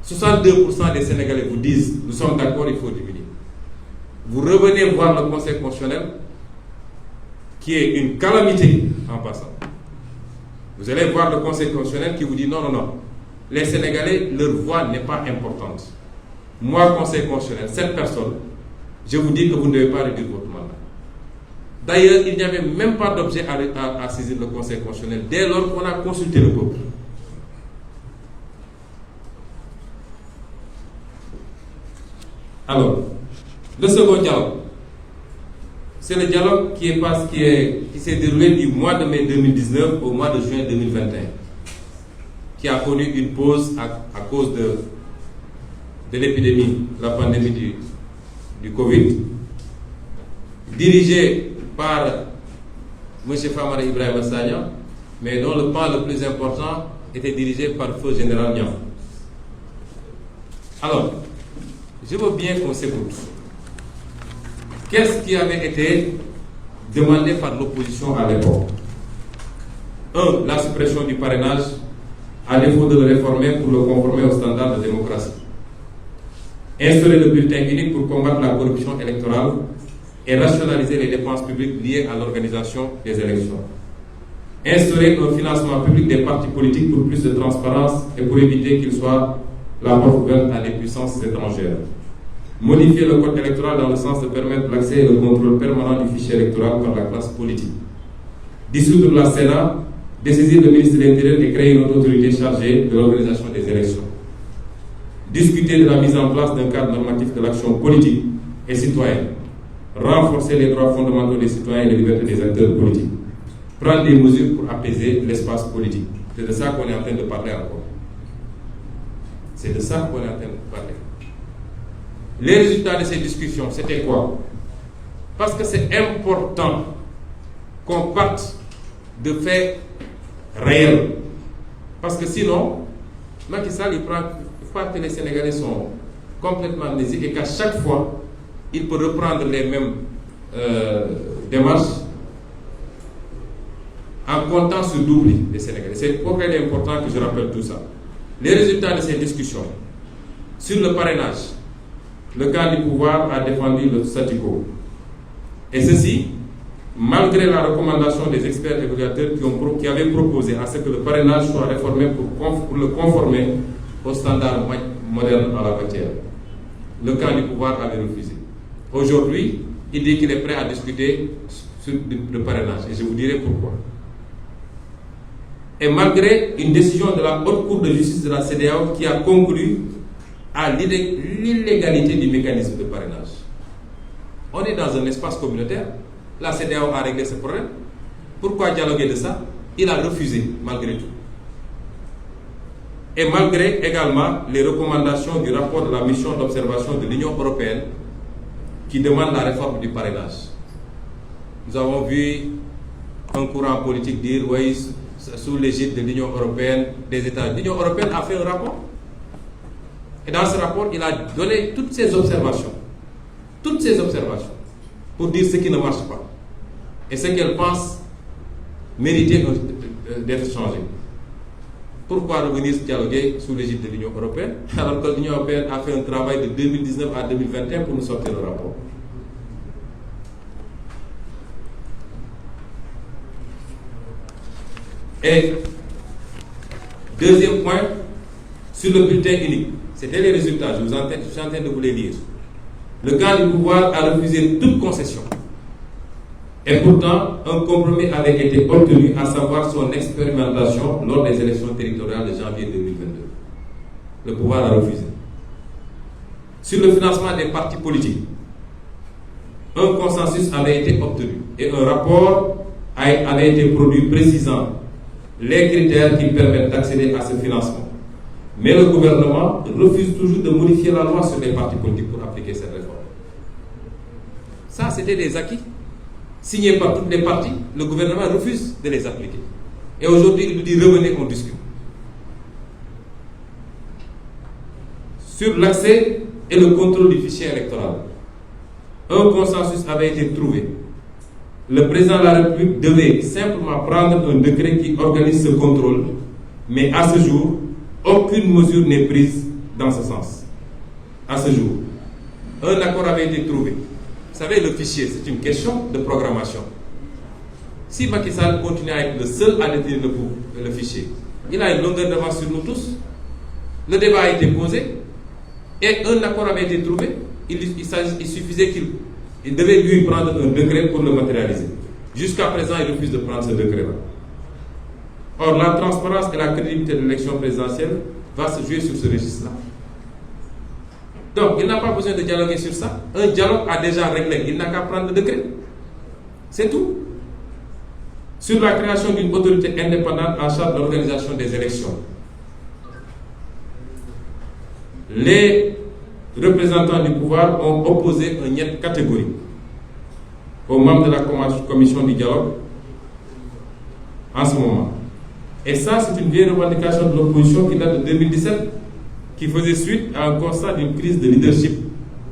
62% des Sénégalais vous disent, nous sommes d'accord, il faut diminuer. Vous revenez voir le Conseil constitutionnel, qui est une calamité en passant. Vous allez voir le Conseil constitutionnel qui vous dit non, non, non. Les Sénégalais, leur voix n'est pas importante. Moi, Conseil constitutionnel, cette personne, je vous dis que vous ne devez pas réduire votre mandat. D'ailleurs, il n'y avait même pas d'objet à saisir le Conseil constitutionnel dès lors qu'on a consulté le peuple. Alors, le second dialogue, c'est le dialogue qui s'est déroulé du mois de mai 2019 au mois de juin 2021, qui a connu une pause à cause de l'épidémie, la pandémie du Covid, dirigé par M. Famara Ibrahima Sagna, mais dont le pan le plus important était dirigé par Feu Général Niang. Alors, je veux bien qu'on s'écoute. Qu'est-ce qui avait été demandé par l'opposition à l'époque? 1. La suppression du parrainage, à défaut de le réformer pour le conformer aux standards de démocratie. Instaurer le bulletin unique pour combattre la corruption électorale et rationaliser les dépenses publiques liées à l'organisation des élections. Instaurer un financement public des partis politiques pour plus de transparence et pour éviter qu'il soit la porte ouverte à des puissances étrangères. Modifier le code électoral dans le sens de permettre l'accès et le contrôle permanent du fichier électoral par la classe politique. Dissoudre la Sénat, dessaisir le ministre de l'Intérieur et créer une autre autorité chargée de l'organisation des élections. Discuter de la mise en place d'un cadre normatif de l'action politique et citoyenne. Renforcer les droits fondamentaux des citoyens et les libertés des acteurs politiques. Prendre des mesures pour apaiser l'espace politique. C'est de ça qu'on est en train de parler encore. C'est de ça qu'on est en train de parler. Les résultats de ces discussions, c'était quoi? Parce que c'est important qu'on parte de faits réels. Parce que sinon, Macky Sall, il croit que les Sénégalais sont complètement amnésiques et qu'à chaque fois, il peut reprendre les mêmes démarches en comptant sur l'oubli des Sénégalais. C'est pourquoi il est important que je rappelle tout ça. Les résultats de ces discussions sur le parrainage, le camp du pouvoir a défendu le statu quo. Et ceci, malgré la recommandation des experts évaluateurs qui avaient proposé à ce que le parrainage soit réformé pour le conformer aux standards modernes en la matière. Le camp du pouvoir avait refusé. Aujourd'hui, il dit qu'il est prêt à discuter sur le parrainage. Et je vous dirai pourquoi. Et malgré une décision de la Haute Cour de justice de la CEDEAO qui a conclu à l'illégalité du mécanisme de parrainage. On est dans un espace communautaire. La CEDEAO a réglé ce problème. Pourquoi dialoguer de ça? Il a refusé, malgré tout. Et malgré également les recommandations du rapport de la mission d'observation de l'Union européenne qui demande la réforme du parrainage. nous avons vu un courant politique dire oui, sous l'égide de l'Union européenne, des États. L'Union européenne a fait un rapport. Et dans ce rapport, il a donné toutes ses observations. Toutes ces observations. Pour dire ce qui ne marche pas. Et ce qu'elle pense mériter d'être changé. Pourquoi revenir dialoguer sous l'égide de l'Union européenne alors que l'Union européenne a fait un travail de 2019 à 2021 pour nous sortir le rapport? Et deuxième point, sur le bulletin unique, c'était les résultats, je suis en train de vous les lire. Le camp du pouvoir a refusé toute concession. Et pourtant, un compromis avait été obtenu, à savoir son expérimentation lors des élections territoriales de janvier 2022. Le pouvoir a refusé. Sur le financement des partis politiques, un consensus avait été obtenu et un rapport avait été produit précisant les critères qui permettent d'accéder à ce financement. Mais le gouvernement refuse toujours de modifier la loi sur les partis politiques pour appliquer cette réforme. Ça, c'était des acquis signés par toutes les parties. Le gouvernement refuse de les appliquer. Et aujourd'hui, il nous dit revenez, on discute. Sur l'accès et le contrôle du fichier électoral, un consensus avait été trouvé. Le président de la République devait simplement prendre un décret qui organise ce contrôle, mais à ce jour, aucune mesure n'est prise dans ce sens. À ce jour, un accord avait été trouvé. Vous savez, le fichier, c'est une question de programmation. Si Macky Sall continue à être le seul à détenir le fichier, il a une longueur d'avance sur nous tous. Le débat a été posé et un accord avait été trouvé. Il suffisait qu'il devait lui prendre un décret pour le matérialiser. Jusqu'à présent, il refuse de prendre ce décret-là. Or, la transparence et la crédibilité de l'élection présidentielle va se jouer sur ce registre-là. Donc, il n'a pas besoin de dialoguer sur ça. Un dialogue a déjà réglé. Il n'a qu'à prendre le décret. C'est tout. Sur la création d'une autorité indépendante en charge de l'organisation des élections, les représentants du pouvoir ont opposé un niet catégorique aux membres de la commission du dialogue en ce moment. Et ça, c'est une vieille revendication de l'opposition qui date de 2017, qui faisait suite à un constat d'une crise de leadership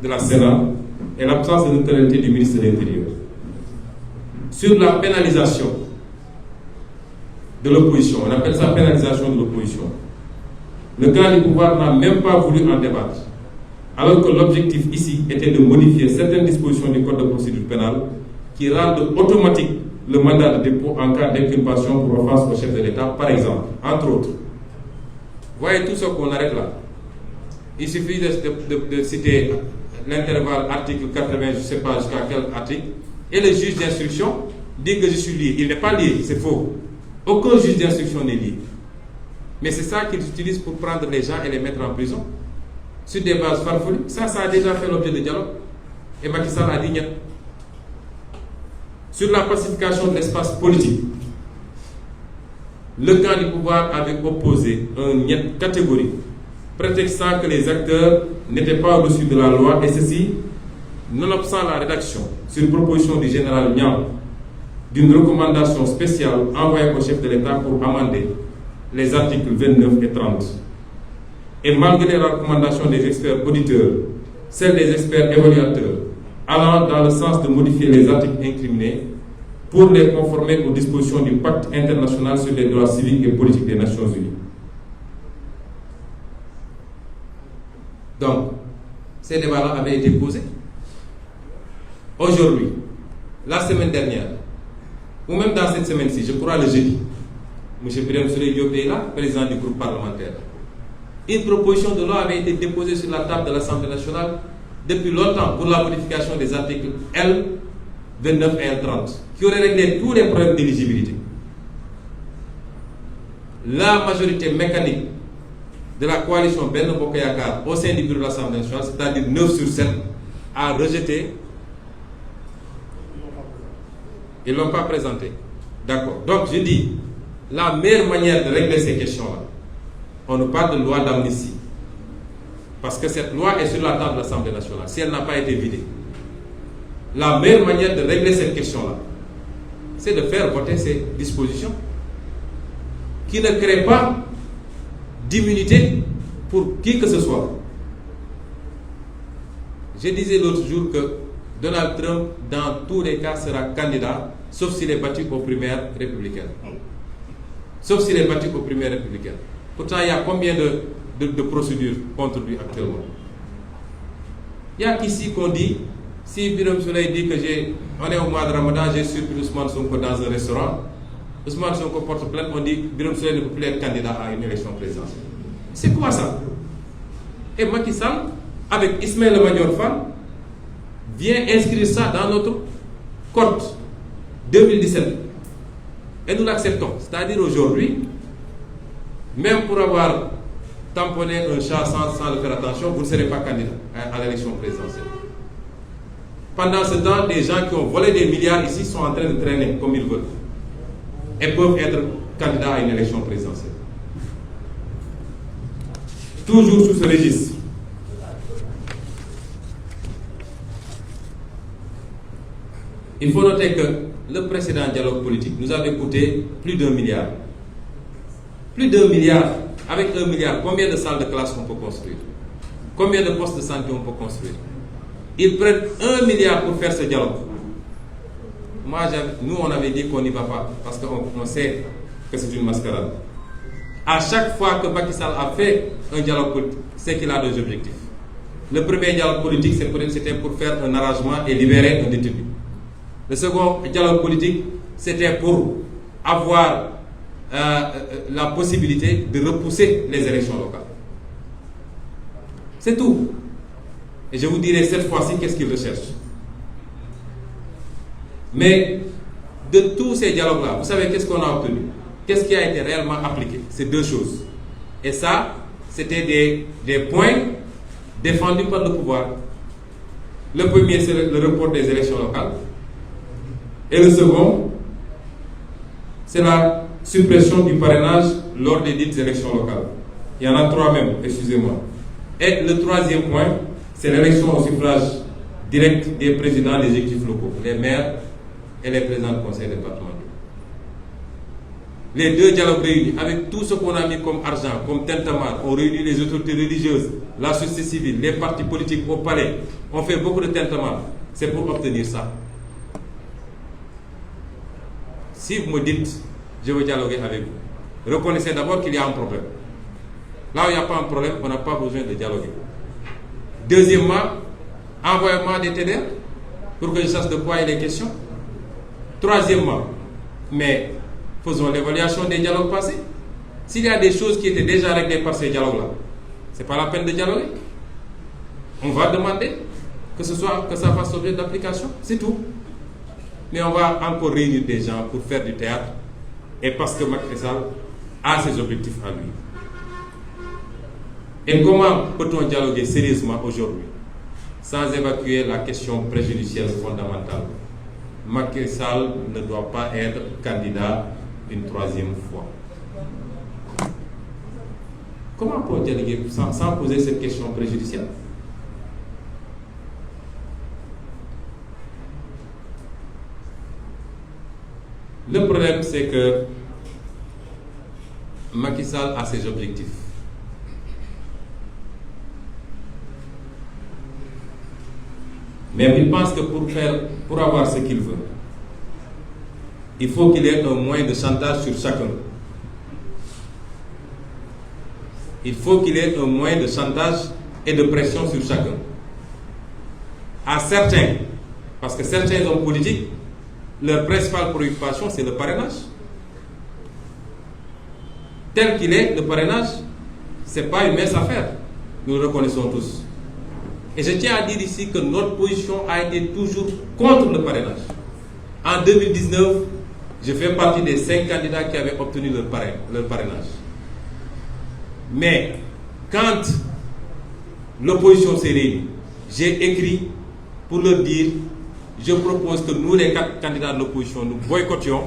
de la Sénat et l'absence de neutralité du ministre de l'Intérieur. Sur la pénalisation de l'opposition, on appelle ça pénalisation de l'opposition, le camp du pouvoir n'a même pas voulu en débattre, alors que l'objectif ici était de modifier certaines dispositions du Code de procédure pénale qui rendent automatique le mandat de dépôt en cas d'inculpation pour offense au chef de l'État, par exemple, entre autres. Voyez tout ce qu'on arrête là. Il suffit de citer l'intervalle article 80, je ne sais pas jusqu'à quel article, et le juge d'instruction dit que je suis lié. Il n'est pas lié, c'est faux. Aucun juge d'instruction n'est lié. Mais c'est ça qu'ils utilisent pour prendre les gens et les mettre en prison, sur des bases farfelues. Ça a déjà fait l'objet de dialogue. Et Macky Sall a dit niet. Sur la pacification de l'espace politique, le camp du pouvoir avait opposé un niet catégorique, prétextant que les acteurs n'étaient pas au-dessus de la loi, et ceci, nonobstant la rédaction, sur proposition du général Niang, d'une recommandation spéciale envoyée au chef de l'État pour amender les articles 29 et 30. Et malgré la recommandation des experts auditeurs, celle des experts évaluateurs, allant dans le sens de modifier les articles incriminés pour les conformer aux dispositions du Pacte international sur les droits civiques et politiques des Nations Unies. Donc, ces débats-là avaient été posés. Aujourd'hui, la semaine dernière, ou même dans cette semaine-ci, je crois le jeudi, M. Birame Souleye Diop est là, président du groupe parlementaire. Une proposition de loi avait été déposée sur la table de l'Assemblée nationale depuis longtemps pour la modification des articles L 29 et L 30, qui aurait réglé tous les problèmes d'éligibilité. La majorité mécanique de la coalition Benno Bokk Yakaar au sein du bureau de l'Assemblée nationale, c'est-à-dire 9 sur 7, a rejeté. Ils ne l'ont pas présenté. D'accord. Donc je dis, la meilleure manière de régler ces questions-là, on nous parle de loi d'amnistie. Parce que cette loi est sur la table de l'Assemblée nationale, si elle n'a pas été vidée. La meilleure manière de régler cette question-là, c'est de faire voter ces dispositions qui ne créent pas d'immunité pour qui que ce soit. Je disais l'autre jour que Donald Trump, dans tous les cas, sera candidat, sauf s'il est battu aux primaires républicaines. Sauf s'il est battu aux primaires républicaines. Pourtant, il y a combien de procédures contre lui actuellement? Il y a qu'ici qu'on dit, si Birame Souleye dit que on est au mois de Ramadan, j'ai surpris Ousmane Sonko dans un restaurant, Ousmane Sonko porte plainte, on dit Birame Souleye ne peut plus être candidat à une élection présidentielle. C'est quoi ça? Et Macky Sall, avec Ismaïla Madior Fall, vient inscrire ça dans notre code 2017. Et nous l'acceptons. C'est-à-dire aujourd'hui, même pour avoir tamponné un chat sans le faire attention, vous ne serez pas candidat à l'élection présidentielle. Pendant ce temps, des gens qui ont volé des milliards ici sont en train de traîner comme ils veulent et peuvent être candidats à une élection présidentielle. Toujours sous ce registre. Il faut noter que le précédent dialogue politique nous avait coûté plus d'1 milliard. Plus d'1 milliard. Avec 1 milliard, combien de salles de classe on peut construire? Combien de postes de santé on peut construire? Ils prennent 1 milliard pour faire ce dialogue. Nous, on avait dit qu'on n'y va pas parce qu'on sait que c'est une mascarade. À chaque fois que Macky Sall a fait un dialogue politique, c'est qu'il a deux objectifs. Le premier dialogue politique, c'était pour faire un arrangement et libérer un détenu. Le second dialogue politique, c'était pour avoir la possibilité de repousser les élections locales. C'est tout. Et je vous dirai cette fois-ci qu'est-ce qu'ils recherchent. Mais de tous ces dialogues-là, vous savez qu'est-ce qu'on a obtenu? Qu'est-ce qui a été réellement appliqué? C'est deux choses. Et ça, c'était des points défendus par le pouvoir. Le premier, c'est le report des élections locales. Et le second, c'est la suppression du parrainage lors des dites élections locales. Il y en a 3 même, excusez-moi. Et le troisième point, c'est l'élection au suffrage direct des présidents des exécutifs locaux, les maires et les présidents de conseil départemental. Les deux dialogues réunis, avec tout ce qu'on a mis comme argent, comme tintamarre, on réunit les autorités religieuses, la société civile, les partis politiques au palais, on fait beaucoup de tintamarre. C'est pour obtenir ça. Si vous me dites, je veux dialoguer avec vous, reconnaissez d'abord qu'il y a un problème. Là où il n'y a pas un problème, on n'a pas besoin de dialoguer. Deuxièmement, envoyez-moi des TDR pour que je sache de quoi il est question. Troisièmement, mais faisons l'évaluation des dialogues passés. S'il y a des choses qui étaient déjà réglées par ces dialogues-là, ce n'est pas la peine de dialoguer. On va demander que ça fasse l'objet d'application, c'est tout. Mais on va encore réunir des gens pour faire du théâtre et parce que Macky Sall a ses objectifs à lui. Et comment peut-on dialoguer sérieusement aujourd'hui sans évacuer la question préjudicielle fondamentale? Macky Sall ne doit pas être candidat une 3e fois. Comment peut-on dialoguer sans poser cette question préjudicielle? Le problème, c'est que Macky Sall a ses objectifs. Mais il pense que pour avoir ce qu'il veut, il faut qu'il ait un moyen de chantage sur chacun. Il faut qu'il ait un moyen de chantage et de pression sur chacun. À certains, parce que certains hommes politiques, leur principale préoccupation, c'est le parrainage. Tel qu'il est, le parrainage, ce n'est pas une mince affaire. Nous le reconnaissons tous. Et je tiens à dire ici que notre position a été toujours contre le parrainage. En 2019, je fais partie des 5 candidats qui avaient obtenu leur parrainage. Mais quand l'opposition s'est réunie, j'ai écrit pour leur dire: je propose que nous, les 4 candidats de l'opposition, nous boycottions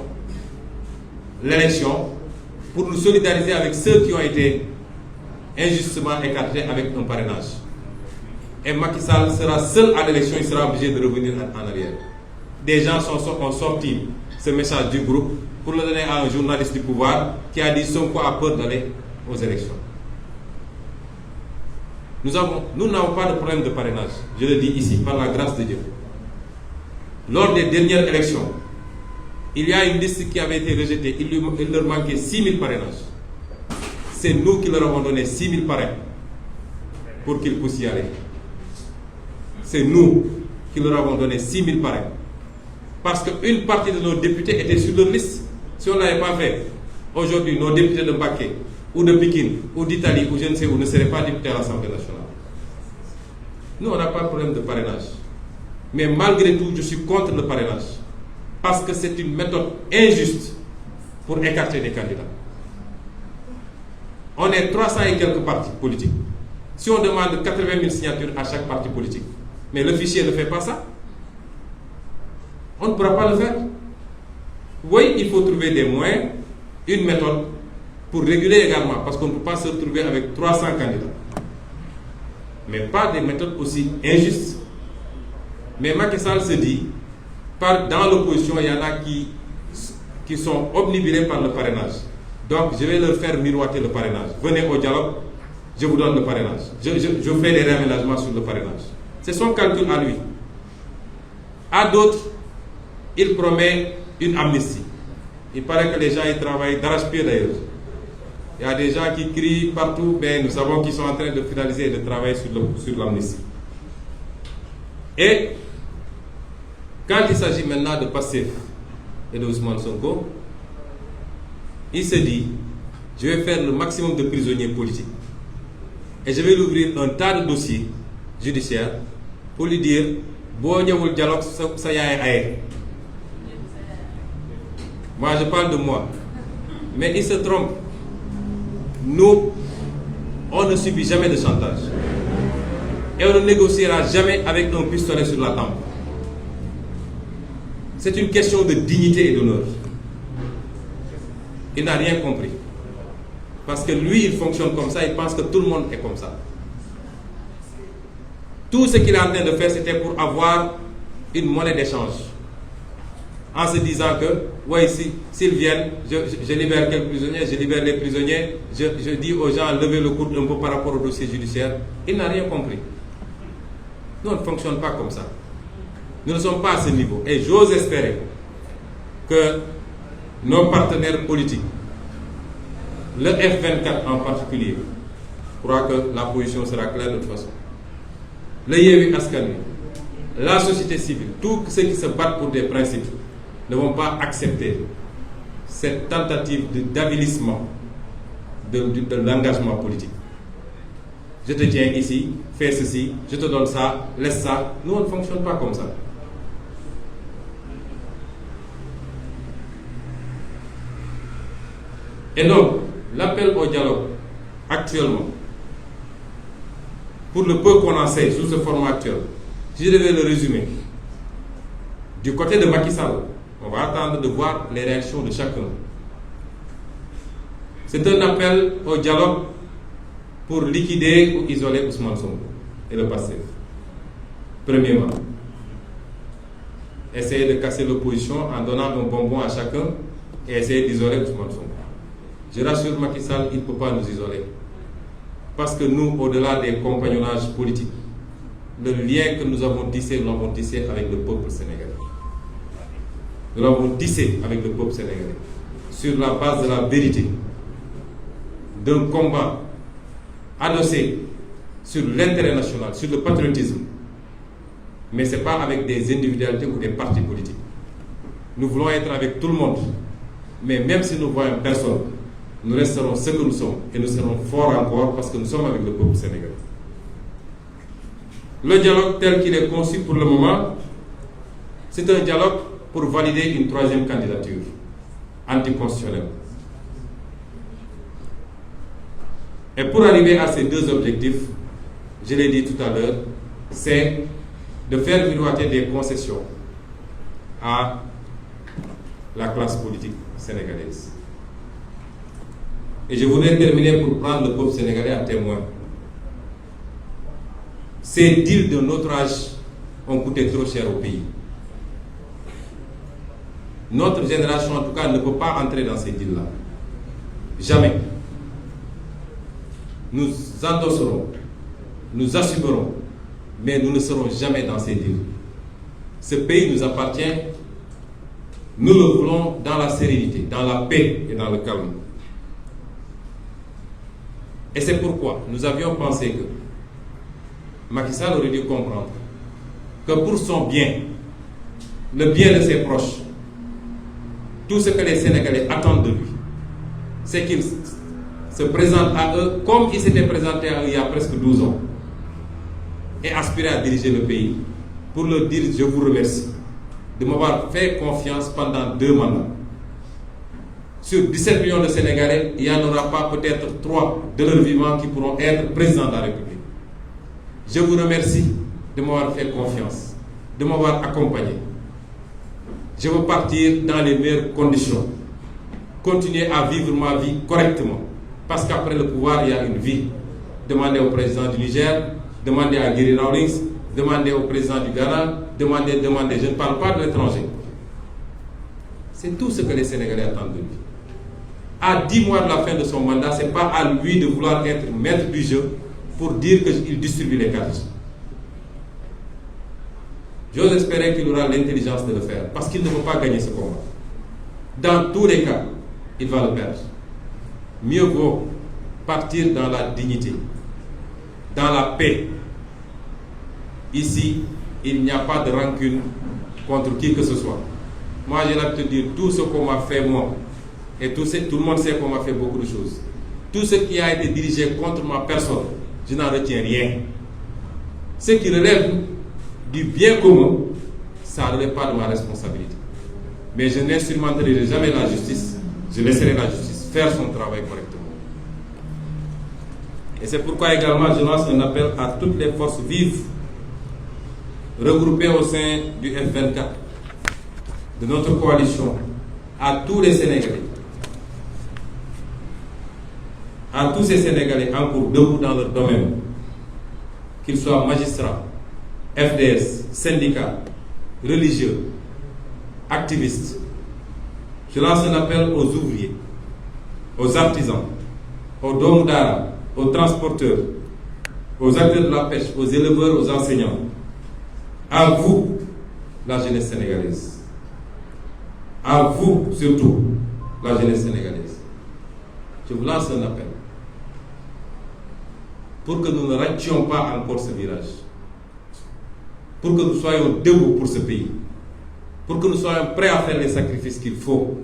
l'élection pour nous solidariser avec ceux qui ont été injustement écartés avec un parrainage. Et Macky Sall sera seul à l'élection, il sera obligé de revenir en arrière. Des gens ont sorti ce ce message du groupe pour le donner à un journaliste du pouvoir qui a dit Sonko a peur d'aller aux élections. Nous n'avons pas de problème de parrainage, je le dis ici, par la grâce de Dieu. Lors des dernières élections, il y a une liste qui avait été rejetée, il leur manquait 6 000 parrainages. C'est nous qui leur avons donné 6 000 parrains pour qu'ils puissent y aller. C'est nous qui leur avons donné 6 000 parrains. Parce qu'une partie de nos députés était sur leur liste. Si on ne l'avait pas fait, aujourd'hui, nos députés de Mbacké, ou de Pékin, ou d'Italie, ou je ne sais où, ne seraient pas députés à l'Assemblée nationale. Nous, on n'a pas de problème de parrainage. Mais malgré tout, je suis contre le parrainage. Parce que c'est une méthode injuste pour écarter des candidats. On est 300 et quelques partis politiques. Si on demande 80 000 signatures à chaque parti politique, mais le fichier ne fait pas ça, on ne pourra pas le faire. Oui, il faut trouver des moyens, une méthode pour réguler également, parce qu'on ne peut pas se retrouver avec 300 candidats. Mais pas des méthodes aussi injustes. Mais Macky Sall se dit, dans l'opposition, il y en a qui sont obnubilés par le parrainage. Donc, je vais leur faire miroiter le parrainage. Venez au dialogue, je vous donne le parrainage. Je fais des réaménagements sur le parrainage. C'est son calcul à lui. À d'autres, il promet une amnistie. Il paraît que les gens y travaillent d'arrache-pied d'ailleurs. Il y a des gens qui crient partout, mais nous savons qu'ils sont en train de finaliser et de travailler sur l'amnistie. Et quand il s'agit maintenant de Pastef et de Ousmane Sonko, il se dit, je vais faire le maximum de prisonniers politiques. Et je vais lui ouvrir un tas de dossiers judiciaires pour lui dire, bon, il y a le dialogue, ça y est. Moi, je parle de moi. Mais il se trompe. Nous, on ne subit jamais de chantage. Et on ne négociera jamais avec un pistolet sur la tempe. C'est une question de dignité et d'honneur. Il n'a rien compris. Parce que lui, il fonctionne comme ça, il pense que tout le monde est comme ça. Tout ce qu'il est en train de faire, c'était pour avoir une monnaie d'échange. En se disant que, oui, s'ils viennent, je libère quelques prisonniers, je libère les prisonniers, je dis aux gens, levez le coude un peu par rapport au dossier judiciaire. Il n'a rien compris. Nous, on ne fonctionne pas comme ça. Nous ne sommes pas à ce niveau. Et j'ose espérer que nos partenaires politiques, le F24 en particulier, croient que la position sera claire de toute façon. Le Yewwi Askan Wi, la société civile, tous ceux qui se battent pour des principes, ne vont pas accepter cette tentative d'avilissement de l'engagement politique. Je te tiens ici, fais ceci, je te donne ça, laisse ça. Nous, on ne fonctionne pas comme ça. Et donc, l'appel au dialogue, actuellement, pour le peu qu'on en sait sous ce format actuel, si je devais le résumer, du côté de Macky Sall, on va attendre de voir les réactions de chacun. C'est un appel au dialogue pour liquider ou isoler Ousmane Sonko et le Pastef. Premièrement, essayer de casser l'opposition en donnant un bonbon à chacun et essayer d'isoler Ousmane Sonko. Je rassure Macky Sall, il ne peut pas nous isoler. Parce que nous, au-delà des compagnonnages politiques, le lien que nous avons tissé, nous l'avons tissé avec le peuple sénégalais. Nous l'avons tissé avec le peuple sénégalais sur la base de la vérité, d'un combat adossé sur l'intérêt national, sur le patriotisme. Mais ce n'est pas avec des individualités ou des partis politiques. Nous voulons être avec tout le monde. Mais même si nous voyons personne, nous resterons ce que nous sommes et nous serons forts encore parce que nous sommes avec le peuple sénégalais. Le dialogue tel qu'il est conçu pour le moment, c'est un dialogue pour valider une troisième candidature anticonstitutionnelle. Et pour arriver à ces deux objectifs, je l'ai dit tout à l'heure, c'est de faire miroiter des concessions à la classe politique sénégalaise. Et je voudrais terminer pour prendre le peuple sénégalais à témoin. Ces deals de notre âge ont coûté trop cher au pays. notre génération en tout cas ne peut pas entrer dans ces deals-là. Jamais. Nous endosserons, nous assumerons, mais nous ne serons jamais dans ces deals. Ce pays nous appartient, nous le voulons dans la sérénité, dans la paix et dans le calme. Et c'est pourquoi nous avions pensé que Macky Sall aurait dû comprendre que pour son bien, le bien de ses proches, tout ce que les Sénégalais attendent de lui, c'est qu'il se présente à eux comme il s'était présenté à eux il y a presque 12 ans et aspirait à diriger le pays. Pour leur dire, je vous remercie de m'avoir fait confiance pendant 2 mandats. Sur 17 millions de Sénégalais, il n'y en aura pas peut-être 3 de leur vivant qui pourront être présidents de la République. Je vous remercie de m'avoir fait confiance, de m'avoir accompagné. Je veux partir dans les meilleures conditions, continuer à vivre ma vie correctement, parce qu'après le pouvoir, il y a une vie. Demandez au président du Niger, demandez à Gary Rawlings, demandez au président du Ghana, demandez. Je ne parle pas de l'étranger. C'est tout ce que les Sénégalais attendent de lui. À 10 mois de la fin de son mandat, ce n'est pas à lui de vouloir être maître du jeu pour dire qu'il distribue les cartes. J'ose espérer qu'il aura l'intelligence de le faire, parce qu'il ne peut pas gagner ce combat. Dans tous les cas, il va le perdre. Mieux vaut partir dans la dignité, dans la paix. Ici, il n'y a pas de rancune contre qui que ce soit. Moi, j'ai l'habitude de dire tout ce qu'on m'a fait, moi, et tout le monde sait qu'on m'a fait beaucoup de choses. Tout ce qui a été dirigé contre ma personne, je n'en retiens rien. Ce qui relève du bien commun, ça ne relève pas de ma responsabilité. Mais je n'instrumenterai jamais la justice, je laisserai la justice faire son travail correctement. Et c'est pourquoi également je lance un appel à toutes les forces vives regroupées au sein du F24, de notre coalition, à tous les Sénégalais, à tous ces Sénégalais encore debout dans leur domaine, qu'ils soient magistrats, FDS, syndicats, religieux, activistes. Je lance un appel aux ouvriers, aux artisans, aux domdara, aux transporteurs, aux acteurs de la pêche, aux éleveurs, aux enseignants. À vous, la jeunesse sénégalaise. À vous, surtout, la jeunesse sénégalaise. Je vous lance un appel pour que nous ne rations pas encore ce virage. Pour que nous soyons debout pour ce pays. Pour que nous soyons prêts à faire les sacrifices qu'il faut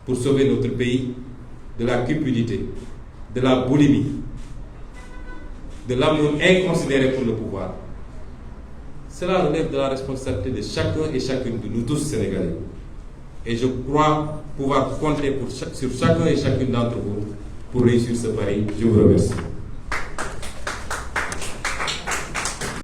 pour sauver notre pays de la cupidité, de la boulimie, de l'amour inconsidéré pour le pouvoir. Cela relève de la responsabilité de chacun et chacune de nous tous Sénégalais. Et je crois pouvoir compter sur chacun et chacune d'entre vous pour réussir ce pari. Je vous remercie.